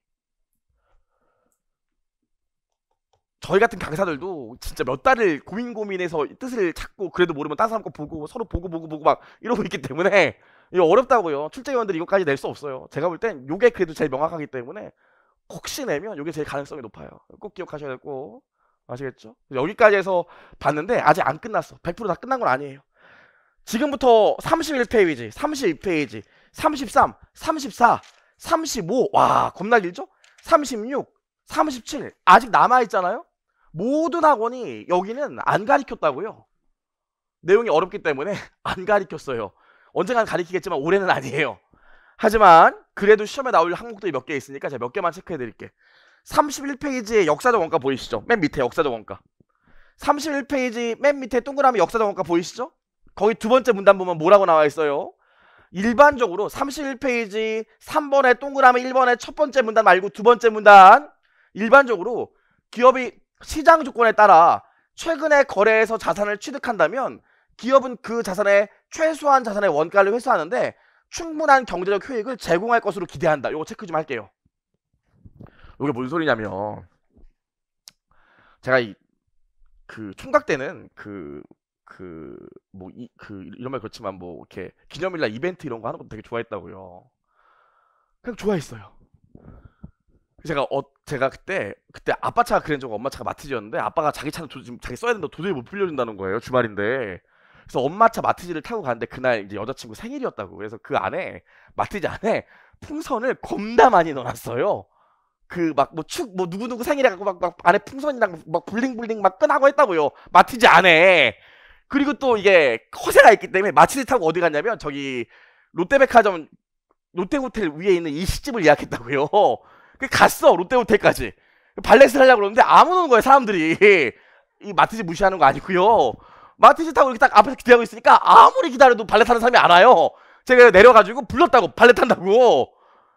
저희 같은 강사들도 진짜 몇 달을 고민해서 뜻을 찾고 그래도 모르면 다른 사람 거 보고 서로 보고 막 이러고 있기 때문에 이거 어렵다고요. 출제위원들이 이것까지 낼 수 없어요. 제가 볼 땐 요게 그래도 제일 명확하기 때문에 혹시 내면 요게 제일 가능성이 높아요. 꼭 기억하셔야 되고 아시겠죠? 여기까지 해서 봤는데 아직 안 끝났어. 100% 다 끝난 건 아니에요. 지금부터 31페이지, 32페이지, 33, 34, 35, 와 겁나 길죠? 36, 37 아직 남아있잖아요? 모든 학원이 여기는 안 가르쳤다고요. 내용이 어렵기 때문에 안 가르쳤어요. 언젠간 가르치겠지만 올해는 아니에요. 하지만 그래도 시험에 나올 항목들이 몇 개 있으니까 제가 몇 개만 체크해 드릴게요. 31페이지에 역사적 원가 보이시죠? 맨 밑에 역사적 원가. 31페이지 맨 밑에 동그라미 역사적 원가 보이시죠? 거기 두 번째 문단 보면 뭐라고 나와 있어요? 일반적으로 31페이지 3번에 동그라미 1번에 첫 번째 문단 말고 두 번째 문단 일반적으로 기업이 시장 조건에 따라 최근에 거래해서 자산을 취득한다면 기업은 그 자산의 최소한 자산의 원가를 회수하는데 충분한 경제적 효익을 제공할 것으로 기대한다. 이거 체크 좀 할게요. 이게 뭔 소리냐면 제가 그 총각 때는 이런 말 그렇지만 뭐 이렇게 기념일날 이벤트 이런 거 하는 것도 되게 좋아했다고요. 그냥 좋아했어요. 제가 그때 아빠 차가 그랜저고 엄마 차가 마티즈였는데 아빠가 자기 차는 지금 자기 써야 된다 도저히 못 빌려준다는 거예요. 주말인데. 그래서 엄마 차 마티즈를 타고 갔는데 그날 이제 여자친구 생일이었다고. 그래서 그 안에 마티즈 안에 풍선을 겁나 많이 넣어놨어요. 그 막 뭐 누구누구 생일에 갖고 막 안에 풍선이랑 막 블링블링 막 끈하고 했다고요. 마티즈 안에. 그리고 또 이게 허세가 있기 때문에 마티즈 타고 어디 갔냐면 저기 롯데백화점 롯데호텔 위에 있는 일식집을 예약했다고요. 갔어 롯데호텔까지 발렛을 하려고 그러는데 안 오는 거예요 사람들이. 이 마티즈 무시하는 거 아니고요. 마티즈 타고 이렇게 딱 앞에서 기다리고 있으니까 아무리 기다려도 발렛 타는 사람이 안 와요. 제가 내려가지고 불렀다고 발렛 탄다고.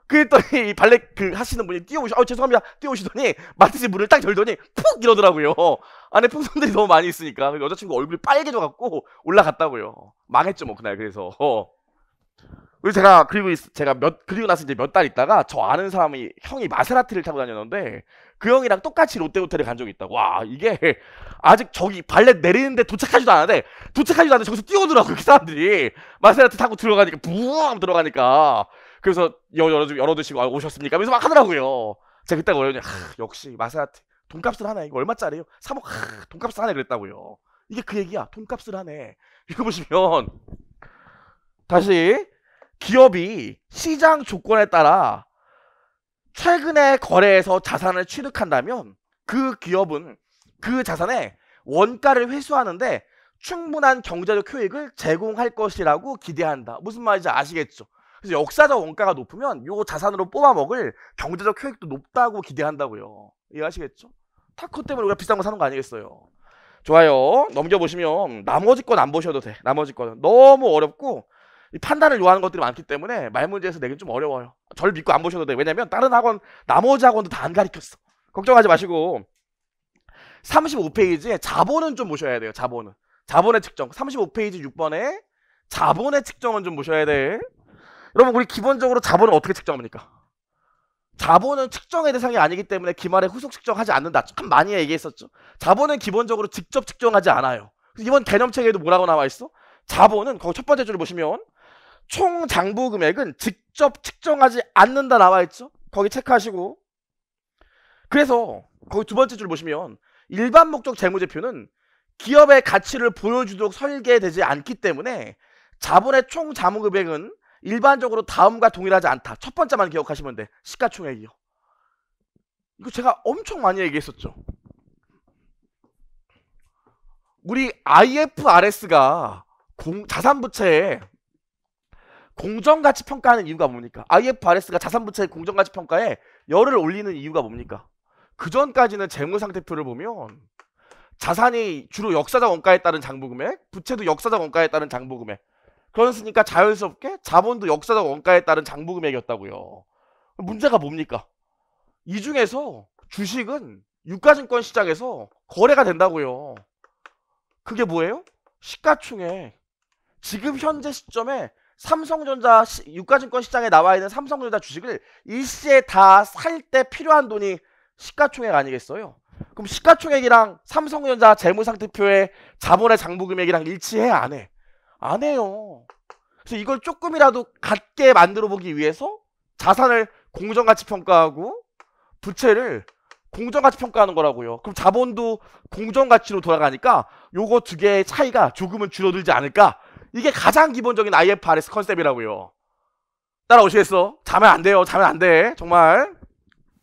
그랬더니 이 발렛 그 하시는 분이 죄송합니다 뛰어오시더니 마티즈 문을 딱 열더니 푹 이러더라고요. 안에 풍선들이 너무 많이 있으니까 여자친구 얼굴이 빨개져갖고 올라갔다고요. 망했죠 뭐 그날. 그래서 그리고 그리고 나서 이제 몇 달 있다가 저 아는 사람이 형이 마세라티를 타고 다녔는데 그 형이랑 똑같이 롯데호텔에 간 적이 있다고. 와 이게 아직 저기 발렛 내리는데 도착하지도 않았는데 저기서 뛰어오더라고요. 그 사람들이 마세라티 타고 들어가니까 부엉 들어가니까. 그래서 열어두시고 오셨습니까? 그래서 막 하더라고요. 제가 그때 그러더니 역시 마세라티 돈값을 하네. 이거 얼마짜리예요? 3억 돈값을 하네 그랬다고요. 이게 그 얘기야. 돈값을 하네. 이거 보시면 다시 기업이 시장 조건에 따라 최근에 거래해서 자산을 취득한다면 그 기업은 그 자산의 원가를 회수하는데 충분한 경제적 효익을 제공할 것이라고 기대한다. 무슨 말인지 아시겠죠? 그래서 역사적 원가가 높으면 요 자산으로 뽑아먹을 경제적 효익도 높다고 기대한다고요. 이해하시겠죠? 타코 때문에 우리가 비싼 거 사는 거 아니겠어요? 좋아요. 넘겨보시면 나머지 건 안 보셔도 돼. 나머지 거는 너무 어렵고 판단을 요하는 것들이 많기 때문에 말문제에서 내긴 좀 어려워요. 저를 믿고 안 보셔도 돼. 왜냐면 다른 학원 나머지 학원도 다 안 가르쳤어. 걱정하지 마시고 35페이지에 자본은 좀 보셔야 돼요. 자본의 측정 35페이지 6번에 자본의 측정은 좀 보셔야 돼. 여러분 우리 기본적으로 자본은 어떻게 측정합니까? 자본은 측정의 대상이 아니기 때문에 기말에 후속 측정하지 않는다. 참 많이 얘기했었죠. 자본은 기본적으로 직접 측정하지 않아요. 그래서 이번 개념책에도 뭐라고 나와 있어? 자본은 거기 첫 번째 줄을 보시면 총 장부 금액은 직접 측정하지 않는다 나와 있죠. 거기 체크하시고. 그래서 거기 두 번째 줄 보시면 일반 목적 재무제표는 기업의 가치를 보여주도록 설계되지 않기 때문에 자본의 총 자본 금액은 일반적으로 다음과 동일하지 않다. 첫 번째만 기억하시면 돼. 시가총액이요. 이거 제가 엄청 많이 얘기했었죠. 우리 IFRS가 자산부채에 공정가치 평가하는 이유가 뭡니까? IFRS가 자산부채의 공정가치 평가에 열을 올리는 이유가 뭡니까? 그전까지는 재무상태표를 보면 자산이 주로 역사적 원가에 따른 장부금액, 부채도 역사적 원가에 따른 장부금액. 그렇으니까 자연스럽게 자본도 역사적 원가에 따른 장부금액이었다고요. 문제가 뭡니까? 이 중에서 주식은 유가증권 시장에서 거래가 된다고요. 그게 뭐예요? 시가총액. 지금 현재 시점에 삼성전자 유가증권 시장에 나와 있는 삼성전자 주식을 일시에 다 살 때 필요한 돈이 시가총액 아니겠어요? 그럼 시가총액이랑 삼성전자 재무상태표의 자본의 장부금액이랑 일치해? 안 해? 안 해요. 그래서 이걸 조금이라도 같게 만들어 보기 위해서 자산을 공정가치 평가하고 부채를 공정가치 평가하는 거라고요. 그럼 자본도 공정가치로 돌아가니까 요거 두 개의 차이가 조금은 줄어들지 않을까? 이게 가장 기본적인 IFRS 컨셉이라고요. 따라오시겠어? 자면 안 돼요. 자면 안 돼. 정말.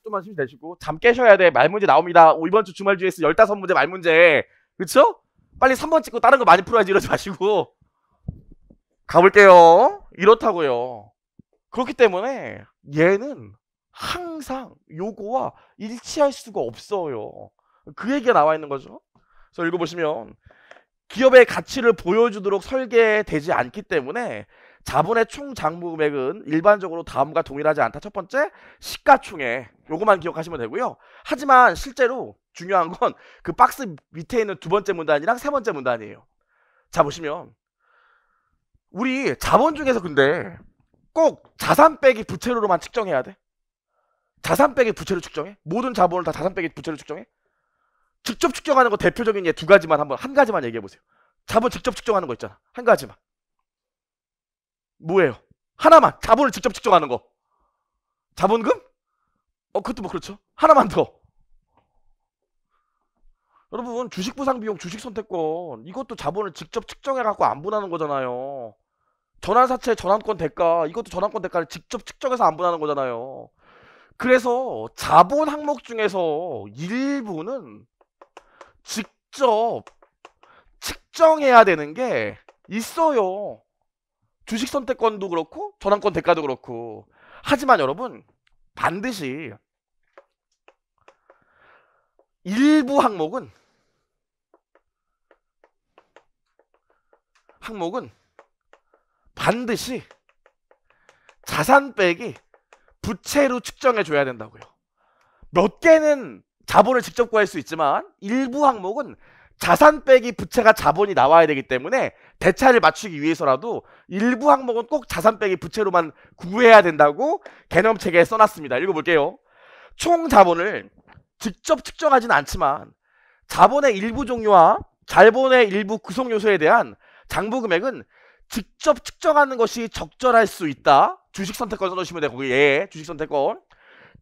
좀만 힘 내시고 잠 깨셔야 돼. 말문제 나옵니다. 이번 주 주말 GS 15문제 말문제. 그쵸? 빨리 3번 찍고 다른 거 많이 풀어야지. 이러지 마시고 가볼게요. 이렇다고요. 그렇기 때문에 얘는 항상 요거와 일치할 수가 없어요. 그 얘기가 나와 있는 거죠. 그래서 읽어보시면 기업의 가치를 보여주도록 설계되지 않기 때문에 자본의 총 장부금액은 일반적으로 다음과 동일하지 않다. 첫 번째, 시가총액. 요거만 기억하시면 되고요. 하지만 실제로 중요한 건 그 박스 밑에 있는 두 번째 문단이랑 세 번째 문단이에요. 자, 보시면 우리 자본 중에서 근데 꼭 자산 빼기 부채로만 측정해야 돼? 자산 빼기 부채로 측정해? 모든 자본을 다 자산 빼기 부채로 측정해? 직접 측정하는 거 대표적인 예 두 가지만 한 가지만 얘기해 보세요. 자본 직접 측정하는 거 있잖아. 한 가지만. 뭐예요? 하나만. 자본을 직접 측정하는 거. 자본금? 그것도 뭐 그렇죠. 하나만 더. 여러분, 주식 부상 비용, 주식 선택권 이것도 자본을 직접 측정해 갖고 안분하는 거잖아요. 전환사채, 전환권 대가 이것도 전환권 대가를 직접 측정해서 안분하는 거잖아요. 그래서 자본 항목 중에서 일부는 직접 측정해야 되는 게 있어요. 주식 선택권도 그렇고 전환권 대가도 그렇고. 하지만 여러분 반드시 일부 항목은 반드시 자산 빼기 부채로 측정해 줘야 된다고요. 몇 개는 자본을 직접 구할 수 있지만 일부 항목은 자산 빼기 부채가 자본이 나와야 되기 때문에 대차를 맞추기 위해서라도 일부 항목은 꼭 자산 빼기 부채로만 구해야 된다고 개념체계에 써놨습니다. 읽어볼게요. 총 자본을 직접 측정하지는 않지만 자본의 일부 종류와 자본의 일부 구성 요소에 대한 장부금액은 직접 측정하는 것이 적절할 수 있다. 주식 선택권 써놓으시면 돼요. 거기 예, 주식 선택권.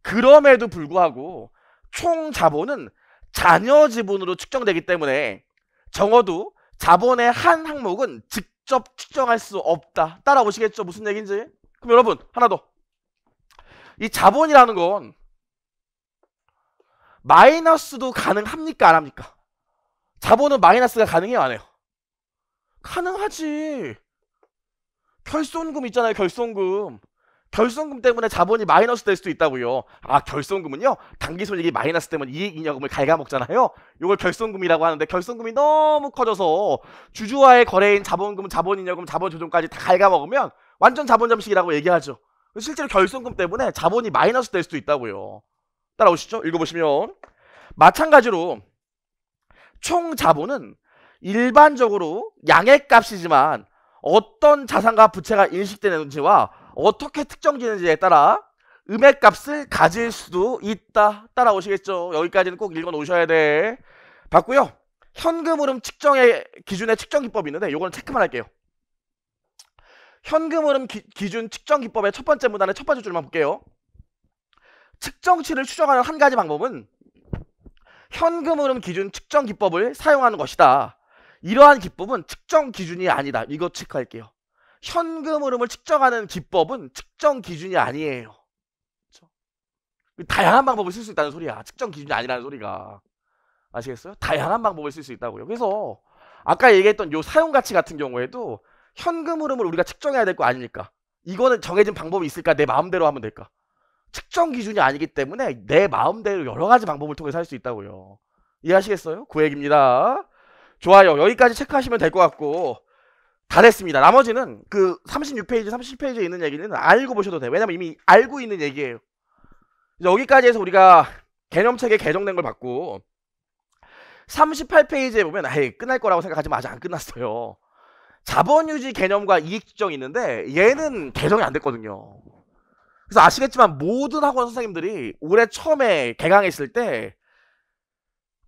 그럼에도 불구하고 총 자본은 잔여 지분으로 측정되기 때문에 적어도 자본의 한 항목은 직접 측정할 수 없다. 따라오시겠죠? 무슨 얘기인지? 그럼 여러분 하나 더. 이 자본이라는 건 마이너스도 가능합니까? 안 합니까? 자본은 마이너스가 가능해요? 안 해요? 가능하지. 결손금 있잖아요. 결손금. 결손금 때문에 자본이 마이너스 될 수도 있다고요. 결손금은요 당기손익이 마이너스 때문에 이익잉여금을 갉아먹잖아요. 이걸 결손금이라고 하는데 결손금이 너무 커져서 주주와의 거래인 자본금, 자본잉여금, 자본조정까지 다 갉아먹으면 완전 자본잠식이라고 얘기하죠. 실제로 결손금 때문에 자본이 마이너스 될 수도 있다고요. 따라오시죠. 읽어보시면 마찬가지로 총 자본은 일반적으로 양액값이지만 어떤 자산과 부채가 인식되는지와 어떻게 특정되는지에 따라 음액값을 가질 수도 있다. 따라오시겠죠? 여기까지는 꼭 읽어 놓으셔야 돼. 봤고요. 현금 흐름 측정의 기준의 측정 기법이 있는데 이거는 체크만 할게요. 현금 흐름 기준 측정 기법의 첫 번째 문단의 첫 번째 줄만 볼게요. 측정치를 추정하는 한 가지 방법은 현금 흐름 기준 측정 기법을 사용하는 것이다. 이러한 기법은 측정 기준이 아니다. 이거 체크할게요. 현금 흐름을 측정하는 기법은 측정 기준이 아니에요. 그렇죠? 다양한 방법을 쓸 수 있다는 소리야. 측정 기준이 아니라는 소리가. 아시겠어요? 다양한 방법을 쓸 수 있다고요. 그래서 아까 얘기했던 요 사용가치 같은 경우에도 현금 흐름을 우리가 측정해야 될 거 아닙니까? 이거는 정해진 방법이 있을까? 내 마음대로 하면 될까? 측정 기준이 아니기 때문에 내 마음대로 여러 가지 방법을 통해서 할 수 있다고요. 이해하시겠어요? 그 얘기입니다. 좋아요. 여기까지 체크하시면 될 것 같고 다 됐습니다. 나머지는 그 36페이지, 37페이지에 있는 얘기는 알고 보셔도 돼요. 왜냐면 이미 알고 있는 얘기예요. 여기까지 해서 우리가 개념책에 개정된 걸 봤고 38페이지에 보면 끝날 거라고 생각하지만 아직 안 끝났어요. 자본유지 개념과 이익 측정이 있는데 얘는 개정이 안 됐거든요. 그래서 아시겠지만 모든 학원 선생님들이 올해 처음에 개강했을 때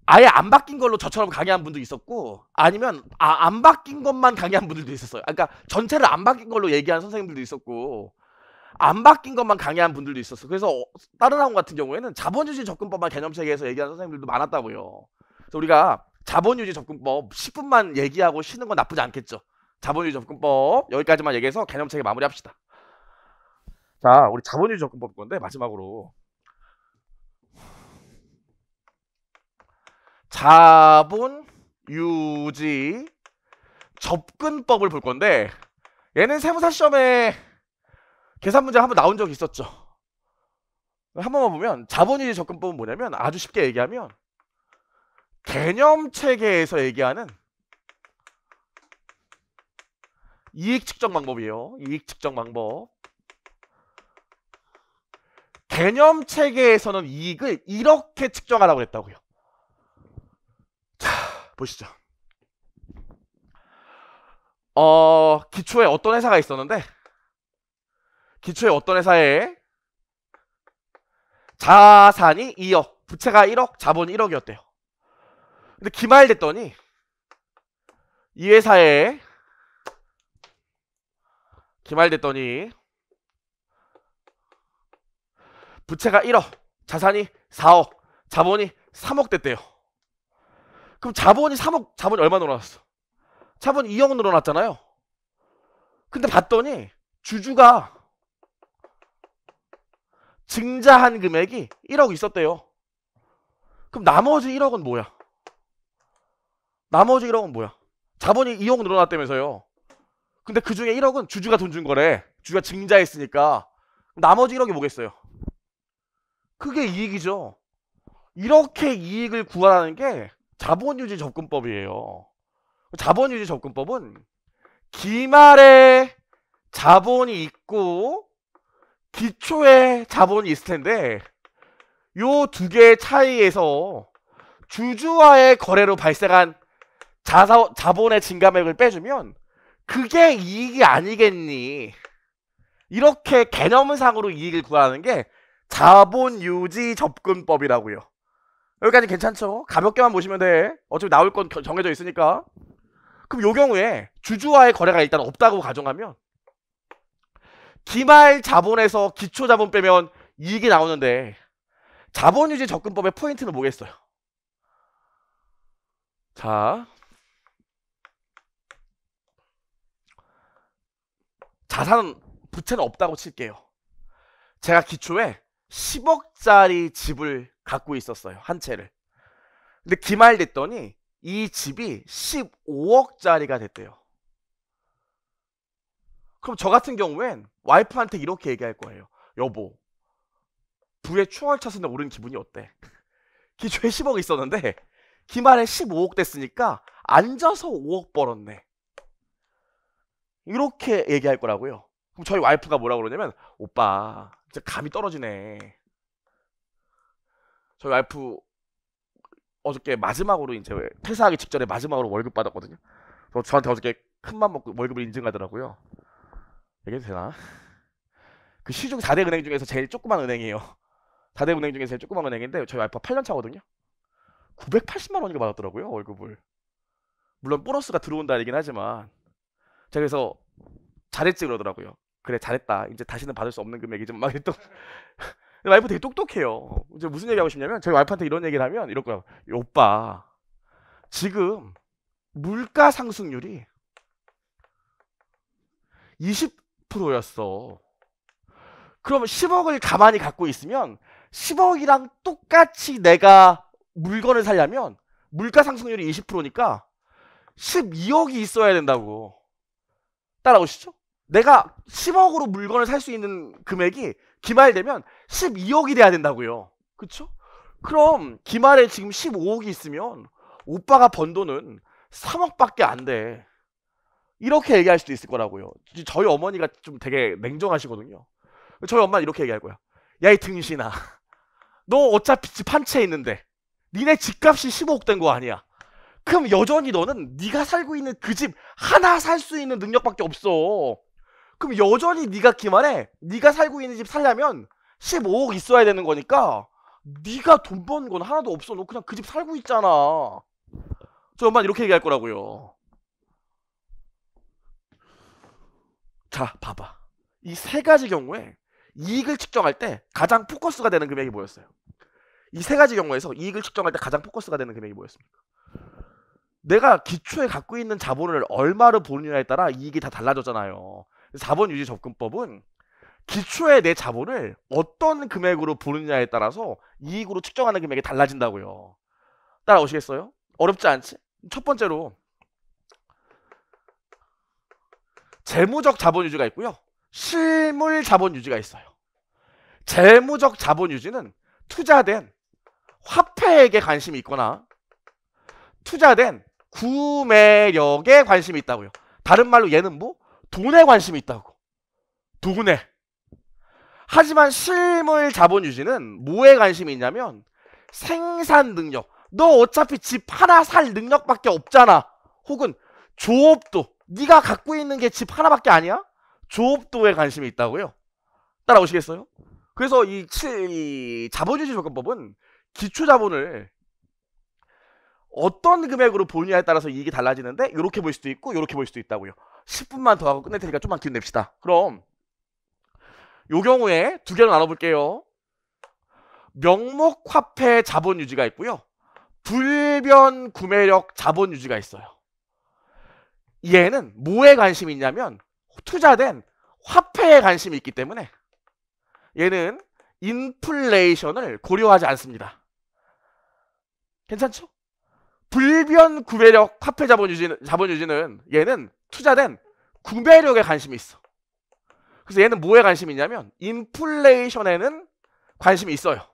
아예 안 바뀐 걸로 저처럼 강의한 분도 있었고 아니면 안 바뀐 것만 강의한 분들도 있었어요. 그러니까 전체를 안 바뀐 걸로 얘기한 선생님들도 있었고 안 바뀐 것만 강의한 분들도 있었어. 그래서 다른 학원 같은 경우에는 자본유지 접근법만 개념체계에서 얘기하는 선생님들도 많았다고요. 그래서 우리가 자본유지 접근법 10분만 얘기하고 쉬는 건 나쁘지 않겠죠. 자본유지 접근법 여기까지만 얘기해서 개념체계 마무리합시다. 자, 우리 자본유지 접근법 건데 마지막으로 자본유지 접근법을 볼 건데 얘는 세무사 시험에 계산 문제가 한번 나온 적이 있었죠. 한 번만 보면 자본유지 접근법은 뭐냐면 아주 쉽게 얘기하면 개념체계에서 얘기하는 이익 측정 방법이에요. 이익 측정 방법. 개념체계에서는 이익을 이렇게 측정하라고 했다고요. 자, 보시죠. 기초에 어떤 회사가 있었는데 기초에 어떤 회사에 자산이 2억, 부채가 1억, 자본이 1억이었대요. 근데 기말됐더니 이 회사에 기말됐더니 부채가 1억, 자산이 4억, 자본이 3억 됐대요. 그럼 자본이 3억, 자본이 얼마 늘어났어? 자본이 2억 늘어났잖아요. 근데 봤더니 주주가 증자한 금액이 1억 있었대요. 그럼 나머지 1억은 뭐야? 나머지 1억은 뭐야? 자본이 2억 늘어났다면서요. 근데 그 중에 1억은 주주가 돈 준 거래. 주주가 증자했으니까. 나머지 1억이 뭐겠어요? 그게 이익이죠. 이렇게 이익을 구하라는 게 자본유지 접근법이에요. 자본유지 접근법은 기말에 자본이 있고 기초에 자본이 있을 텐데 요 두 개의 차이에서 주주와의 거래로 발생한 자본의 증가액을 빼주면 그게 이익이 아니겠니? 이렇게 개념상으로 이익을 구하는 게 자본유지 접근법이라고요. 여기까지 괜찮죠? 가볍게만 보시면 돼. 어차피 나올 건 정해져 있으니까. 그럼 요 경우에 주주와의 거래가 일단 없다고 가정하면 기말 자본에서 기초 자본 빼면 이익이 나오는데 자본유지 접근법의 포인트는 뭐겠어요? 자, 자산은 부채는 없다고 칠게요. 제가 기초에 10억짜리 집을 갖고 있었어요. 한 채를. 근데 기말됐더니 이 집이 15억짜리가 됐대요. 그럼 저 같은 경우엔 와이프한테 이렇게 얘기할 거예요. 여보, 부의 추월차순에 오른 기분이 어때? 기초에 10억 있었는데 기말에 15억 됐으니까 앉아서 5억 벌었네. 이렇게 얘기할 거라고요. 그럼 저희 와이프가 뭐라고 그러냐면 오빠 진짜 감이 떨어지네. 저희 와이프 어저께 마지막으로 이제 퇴사하기 직전에 마지막으로 월급 받았거든요. 그래서 저한테 어저께 큰맘 먹고 월급을 인증하더라고요. 얘기해도 되나? 그 시중 4대 은행 중에서 제일 조그만 은행이에요. 4대 은행 중에서 제일 조그만 은행인데 저희 와이프가 8년 차거든요. 980만 원인가 받았더라고요, 월급을. 물론 보너스가 들어온다 얘기긴 하지만 제가 그래서 잘했지 그러더라고요. 그래 잘했다. 이제 다시는 받을 수 없는 금액이지 막 이랬던. 와이프 되게 똑똑해요. 이제 무슨 얘기하고 싶냐면 저희 와이프한테 이런 얘기를 하면 이럴 거야. 오빠 지금 물가 상승률이 20%였어. 그럼 10억을 가만히 갖고 있으면 10억이랑 똑같이 내가 물건을 사려면 물가 상승률이 20%니까 12억이 있어야 된다고. 따라오시죠? 내가 10억으로 물건을 살 수 있는 금액이 기말되면 12억이 돼야 된다고요. 그쵸? 그럼 기말에 지금 15억이 있으면 오빠가 번 돈은 3억밖에 안 돼. 이렇게 얘기할 수도 있을 거라고요. 저희 어머니가 좀 되게 냉정하시거든요. 저희 엄마는 이렇게 얘기할 거야. 야, 이 등신아. 너 어차피 집 한 채 있는데 니네 집값이 15억 된 거 아니야. 그럼 여전히 너는 네가 살고 있는 그 집 하나 살 수 있는 능력밖에 없어. 그럼 여전히 네가 기말에 네가 살고 있는 집 살려면 15억 있어야 되는 거니까 네가 돈 버는 건 하나도 없어. 너 그냥 그 집 살고 있잖아. 저희 엄마는 이렇게 얘기할 거라고요. 자, 봐봐. 이 세 가지 경우에 이익을 측정할 때 가장 포커스가 되는 금액이 뭐였어요? 이 세 가지 경우에서 이익을 측정할 때 가장 포커스가 되는 금액이 뭐였습니까? 내가 기초에 갖고 있는 자본을 얼마로 보느냐에 따라 이익이 다 달라졌잖아요. 자본 유지 접근법은 기초에 내 자본을 어떤 금액으로 보느냐에 따라서 이익으로 측정하는 금액이 달라진다고요. 따라오시겠어요? 어렵지 않지? 첫 번째로 재무적 자본 유지가 있고요. 실물 자본 유지가 있어요. 재무적 자본 유지는 투자된 화폐에게 관심이 있거나 투자된 구매력에 관심이 있다고요. 다른 말로 얘는 뭐? 돈에 관심이 있다고. 돈에. 하지만 실물 자본 유지는 뭐에 관심이 있냐면 생산 능력. 너 어차피 집 하나 살 능력밖에 없잖아. 혹은 조업도. 네가 갖고 있는 게 집 하나밖에 아니야? 조업도에 관심이 있다고요. 따라오시겠어요? 그래서 이 자본유지 조건법은 기초 자본을 어떤 금액으로 보느냐에 따라서 이익이 달라지는데 이렇게 볼 수도 있고 이렇게 볼 수도 있다고요. 10분만 더 하고 끝낼 테니까 좀만 기운 냅시다. 그럼 요 경우에 두 개로 나눠볼게요. 명목화폐 자본유지가 있고요. 불변 구매력 자본유지가 있어요. 얘는 뭐에 관심이 있냐면 투자된 화폐에 관심이 있기 때문에 얘는 인플레이션을 고려하지 않습니다. 괜찮죠? 불변 구매력 화폐 자본유지는 얘는 투자된 구매력에 관심이 있어. 그래서 얘는 뭐에 관심이 있냐면 인플레이션에는 관심이 있어요.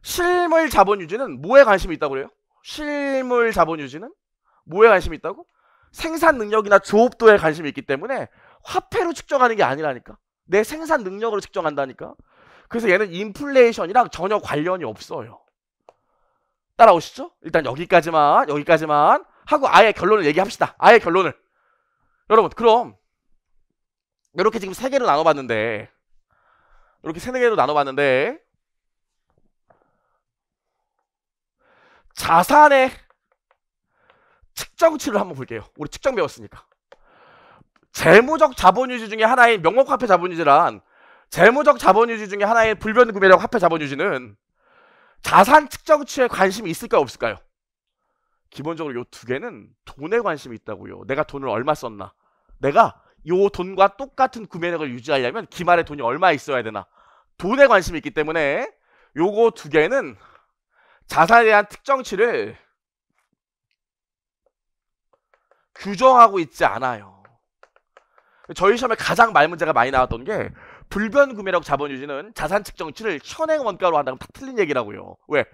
실물 자본유지는 뭐에 관심이 있다고 그래요? 실물 자본유지는 뭐에 관심이 있다고? 생산 능력이나 조업도에 관심이 있기 때문에 화폐로 측정하는 게 아니라니까. 내 생산 능력으로 측정한다니까. 그래서 얘는 인플레이션이랑 전혀 관련이 없어요. 따라오시죠? 일단 여기까지만 하고 아예 결론을 얘기합시다. 아예 결론을. 여러분, 그럼 이렇게 지금 세 개로 나눠봤는데 자산의 측정치를 한번 볼게요. 우리 측정 배웠으니까. 재무적 자본유지 중에 하나인 명목화폐 자본유지란 재무적 자본유지 중에 하나인 불변구매력 화폐 자본유지는 자산 측정치에 관심이 있을까요? 없을까요? 기본적으로 이 두 개는 돈에 관심이 있다고요. 내가 돈을 얼마 썼나. 내가 이 돈과 똑같은 구매력을 유지하려면 기말에 돈이 얼마 있어야 되나. 돈에 관심이 있기 때문에 요거 두 개는 자산에 대한 특정치를 규정하고 있지 않아요. 저희 시험에 가장 말 문제가 많이 나왔던 게 불변 구매력 자본유지는 자산 측정치를 현행 원가로 한다면 다 틀린 얘기라고요. 왜?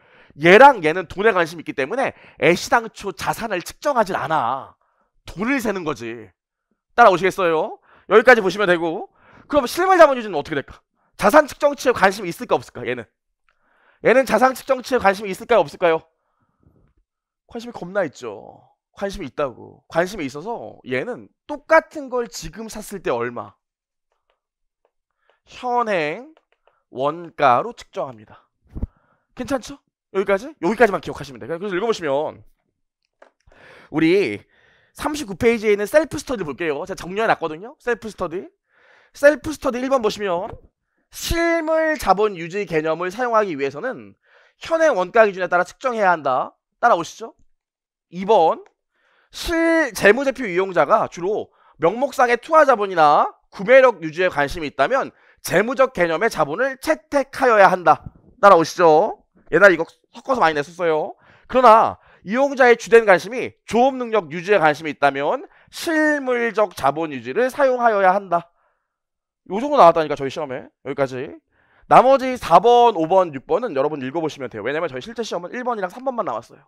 얘랑 얘는 돈에 관심이 있기 때문에 애시당초 자산을 측정하진 않아. 돈을 세는 거지. 따라오시겠어요? 여기까지 보시면 되고. 그럼 실물 자본유지는 어떻게 될까? 자산 측정치에 관심이 있을까 없을까? 얘는 자산 측정치에 관심이 있을까요 없을까요? 관심이 겁나 있죠. 관심이 있다고. 관심이 있어서 얘는 똑같은 걸 지금 샀을 때 얼마? 현행 원가로 측정합니다. 괜찮죠? 여기까지? 여기까지만 기억하시면 돼요. 그래서 읽어보시면 우리 39페이지에 있는 셀프 스터디 볼게요. 제가 정리해놨거든요. 셀프 스터디 1번 보시면 실물 자본 유지 개념을 사용하기 위해서는 현행 원가 기준에 따라 측정해야 한다. 따라오시죠. 2번 재무제표 이용자가 주로 명목상의 투하 자본이나 구매력 유지에 관심이 있다면 재무적 개념의 자본을 채택하여야 한다. 따라오시죠. 옛날에 이거 섞어서 많이 냈었어요. 그러나 이용자의 주된 관심이 조업 능력 유지에 관심이 있다면 실물적 자본 유지를 사용하여야 한다. 요 정도 나왔다니까 저희 시험에. 여기까지. 나머지 4번, 5번, 6번은 여러분 읽어보시면 돼요. 왜냐면 저희 실제 시험은 1번이랑 3번만 나왔어요.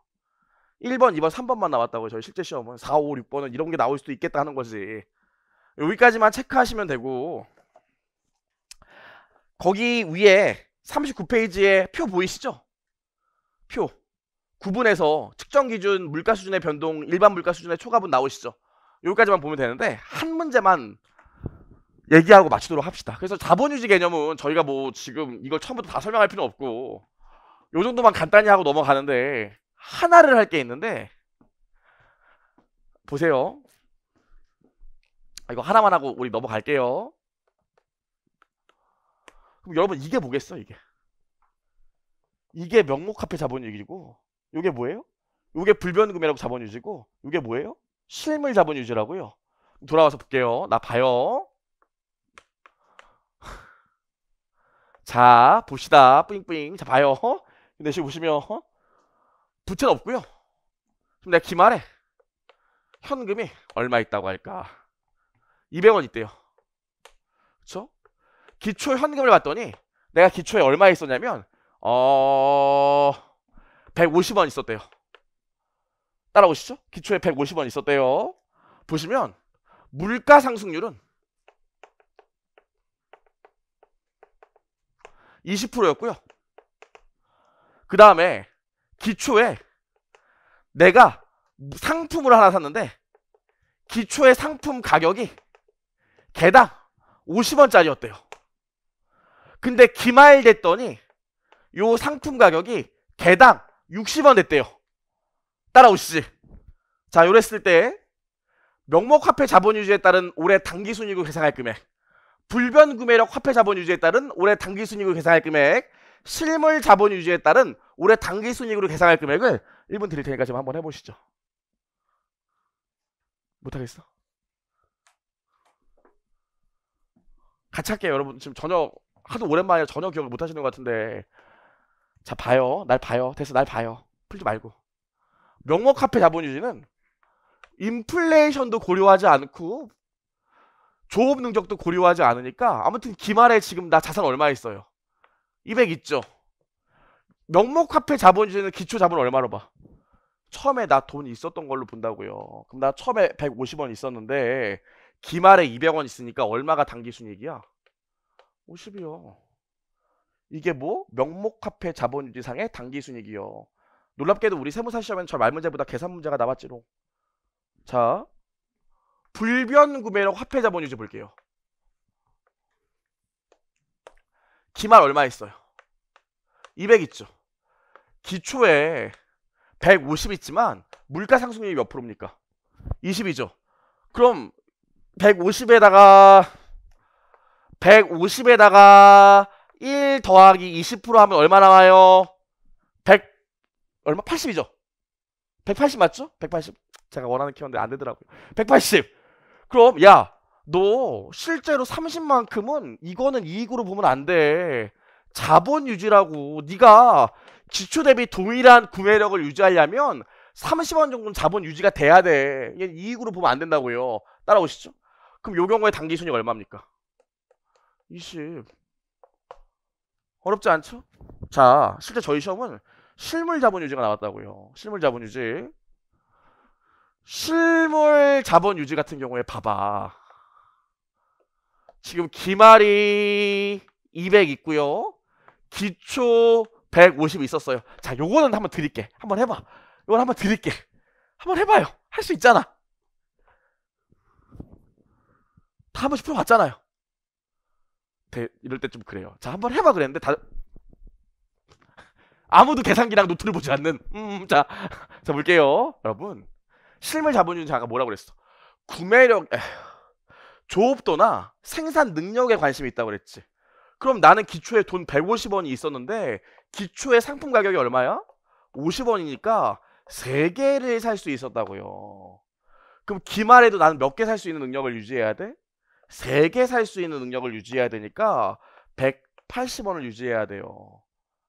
1번, 2번, 3번만 나왔다고요. 저희 실제 시험은 4, 5, 6번은 이런 게 나올 수도 있겠다 하는 거지. 여기까지만 체크하시면 되고, 거기 위에 39페이지에 표 보이시죠? 표. 구분해서 측정 기준 물가 수준의 변동, 일반 물가 수준의 초과분 나오시죠? 여기까지만 보면 되는데 한 문제만 얘기하고 마치도록 합시다. 그래서 자본유지 개념은 저희가 뭐 지금 이걸 처음부터 다 설명할 필요는 없고 요 정도만 간단히 하고 넘어가는데 하나를 할 게 있는데 보세요. 이거 하나만 하고 우리 넘어갈게요. 그럼 여러분 이게 뭐겠어 이게? 이게 명목화폐 자본유지고 요게 뭐예요? 요게 불변구매력 자본유지고 요게 뭐예요? 실물 자본유지라고요. 돌아와서 볼게요. 나 봐요. 자 봅시다. 뿌잉뿌잉. 자 봐요. 근데 지금 보시면 부채는 없고요. 그럼 내가 기말에 현금이 얼마 있다고 할까? 200원 있대요. 그쵸? 기초 현금을 봤더니 내가 기초에 얼마 있었냐면 150원 있었대요. 따라오시죠? 기초에 150원 있었대요. 보시면 물가 상승률은 20%였고요. 그 다음에 기초에 내가 상품을 하나 샀는데 기초의 상품 가격이 개당 50원짜리였대요. 근데 기말 됐더니 요 상품 가격이 개당 60원 됐대요. 따라오시지. 자, 요랬을 때 명목화폐 자본유지에 따른 올해 당기순이익을 계산할 금액, 불변구매력 화폐 자본유지에 따른 올해 당기순이익을 계산할 금액, 실물 자본유지에 따른 올해 당기순이익으로 계산할 금액을 1분 드릴 테니까 지금 한번 해보시죠. 못하겠어? 같이 할게요. 여러분 지금 전혀 하도 오랜만에 전혀 기억을 못하시는 것 같은데 자 봐요. 날 봐요. 됐어. 날 봐요. 풀지 말고. 명목화폐 자본유지는 인플레이션도 고려하지 않고 조업 능력도 고려하지 않으니까 아무튼 기말에 지금 나 자산 얼마 있어요? 200 있죠. 명목화폐 자본유지는 기초 자본 얼마로 봐? 처음에 나 돈 있었던 걸로 본다고요. 그럼 나 처음에 150원 있었는데 기말에 200원 있으니까 얼마가 당기순이익이야? 50이요. 이게 뭐? 명목화폐 자본유지상의 당기순이익이요. 놀랍게도 우리 세무사 시험엔 저 말문제보다 계산 문제가 나왔지롱. 자, 불변구매력 화폐 자본유지 볼게요. 기말 얼마 있어요? 200 있죠. 기초에 150 있지만 물가 상승률이 몇 프로입니까? 20이죠. 그럼 150에다가 1 더하기 20% 하면 얼마 나와요? 100 얼마? 80이죠. 180 맞죠? 180. 제가 원하는 키웠는데 안 되더라고요. 180. 그럼 야, 너 실제로 30만큼은 이거는 이익으로 보면 안 돼. 자본 유지라고. 네가 기초 대비 동일한 구매력을 유지하려면 30원 정도는 자본 유지가 돼야 돼. 이게 이익으로 보면 안 된다고요. 따라오시죠. 그럼 요 경우에 당기순이익 얼마입니까? 20. 어렵지 않죠? 자, 실제 저희 시험은 실물 자본 유지가 나왔다고요. 실물 자본 유지. 실물 자본 유지 같은 경우에 봐봐. 지금 기말이 200 있고요. 기초 150 있었어요. 자, 요거는 한번 드릴게. 한번 해봐. 이건 한번 드릴게. 한번 해봐요. 할 수 있잖아. 다 한 번씩 풀어봤잖아요. 이럴 때 좀 그래요. 자, 한번 해봐 그랬는데 다 아무도 계산기랑 노트를 보지 않는 자 볼게요. 여러분 실물 자본주의는 아까 뭐라고 그랬어? 구매력, 조업도나 생산 능력에 관심이 있다고 그랬지. 그럼 나는 기초에 돈 150원이 있었는데 기초의 상품 가격이 얼마야? 50원이니까 3개를 살 수 있었다고요. 그럼 기말에도 나는 몇 개 살 수 있는 능력을 유지해야 돼? 3개 살 수 있는 능력을 유지해야 되니까 180원을 유지해야 돼요.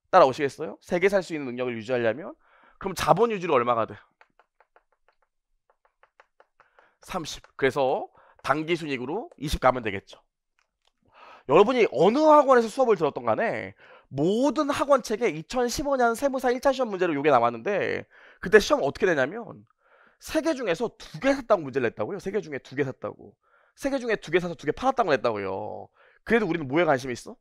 따라오시겠어요? 3개 살 수 있는 능력을 유지하려면? 그럼 자본 유지율 얼마가 돼? 30. 그래서 단기 순이익으로 20 가면 되겠죠. 여러분이 어느 학원에서 수업을 들었던 간에 모든 학원 책에 2015년 세무사 1차 시험 문제로 요게 나왔는데 그때 시험 어떻게 되냐면 3개 중에서 2개 샀다고 문제를 냈다고요. 3개 중에 2개 샀다고. 3개 중에 2개 사서 2개 팔았다고 냈다고요. 그래도 우리는 뭐에 관심이 있어?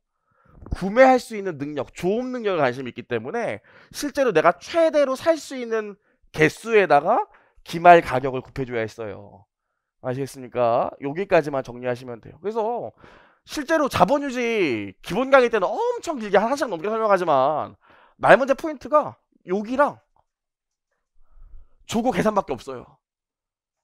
구매할 수 있는 능력, 조업 능력에 관심이 있기 때문에 실제로 내가 최대로 살 수 있는 개수에다가 기말 가격을 곱해줘야 했어요. 아시겠습니까? 여기까지만 정리하시면 돼요. 그래서 실제로 자본유지 기본 강의 때는 엄청 길게 한 시간 넘게 설명하지만 말문제 포인트가 여기랑 조고 계산밖에 없어요.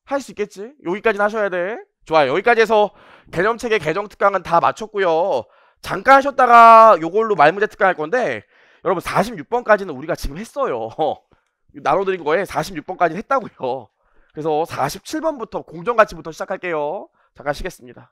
할 수 있겠지? 여기까지는 하셔야 돼. 좋아요. 여기까지 해서 개념체계 개정 특강은 다 마쳤고요. 잠깐 하셨다가 요걸로 말문제 특강 할 건데 여러분 46번까지는 우리가 지금 했어요. 나눠드린 거에 46번까지 했다고요. 그래서 47번부터 공정가치부터 시작할게요. 잠깐 쉬겠습니다.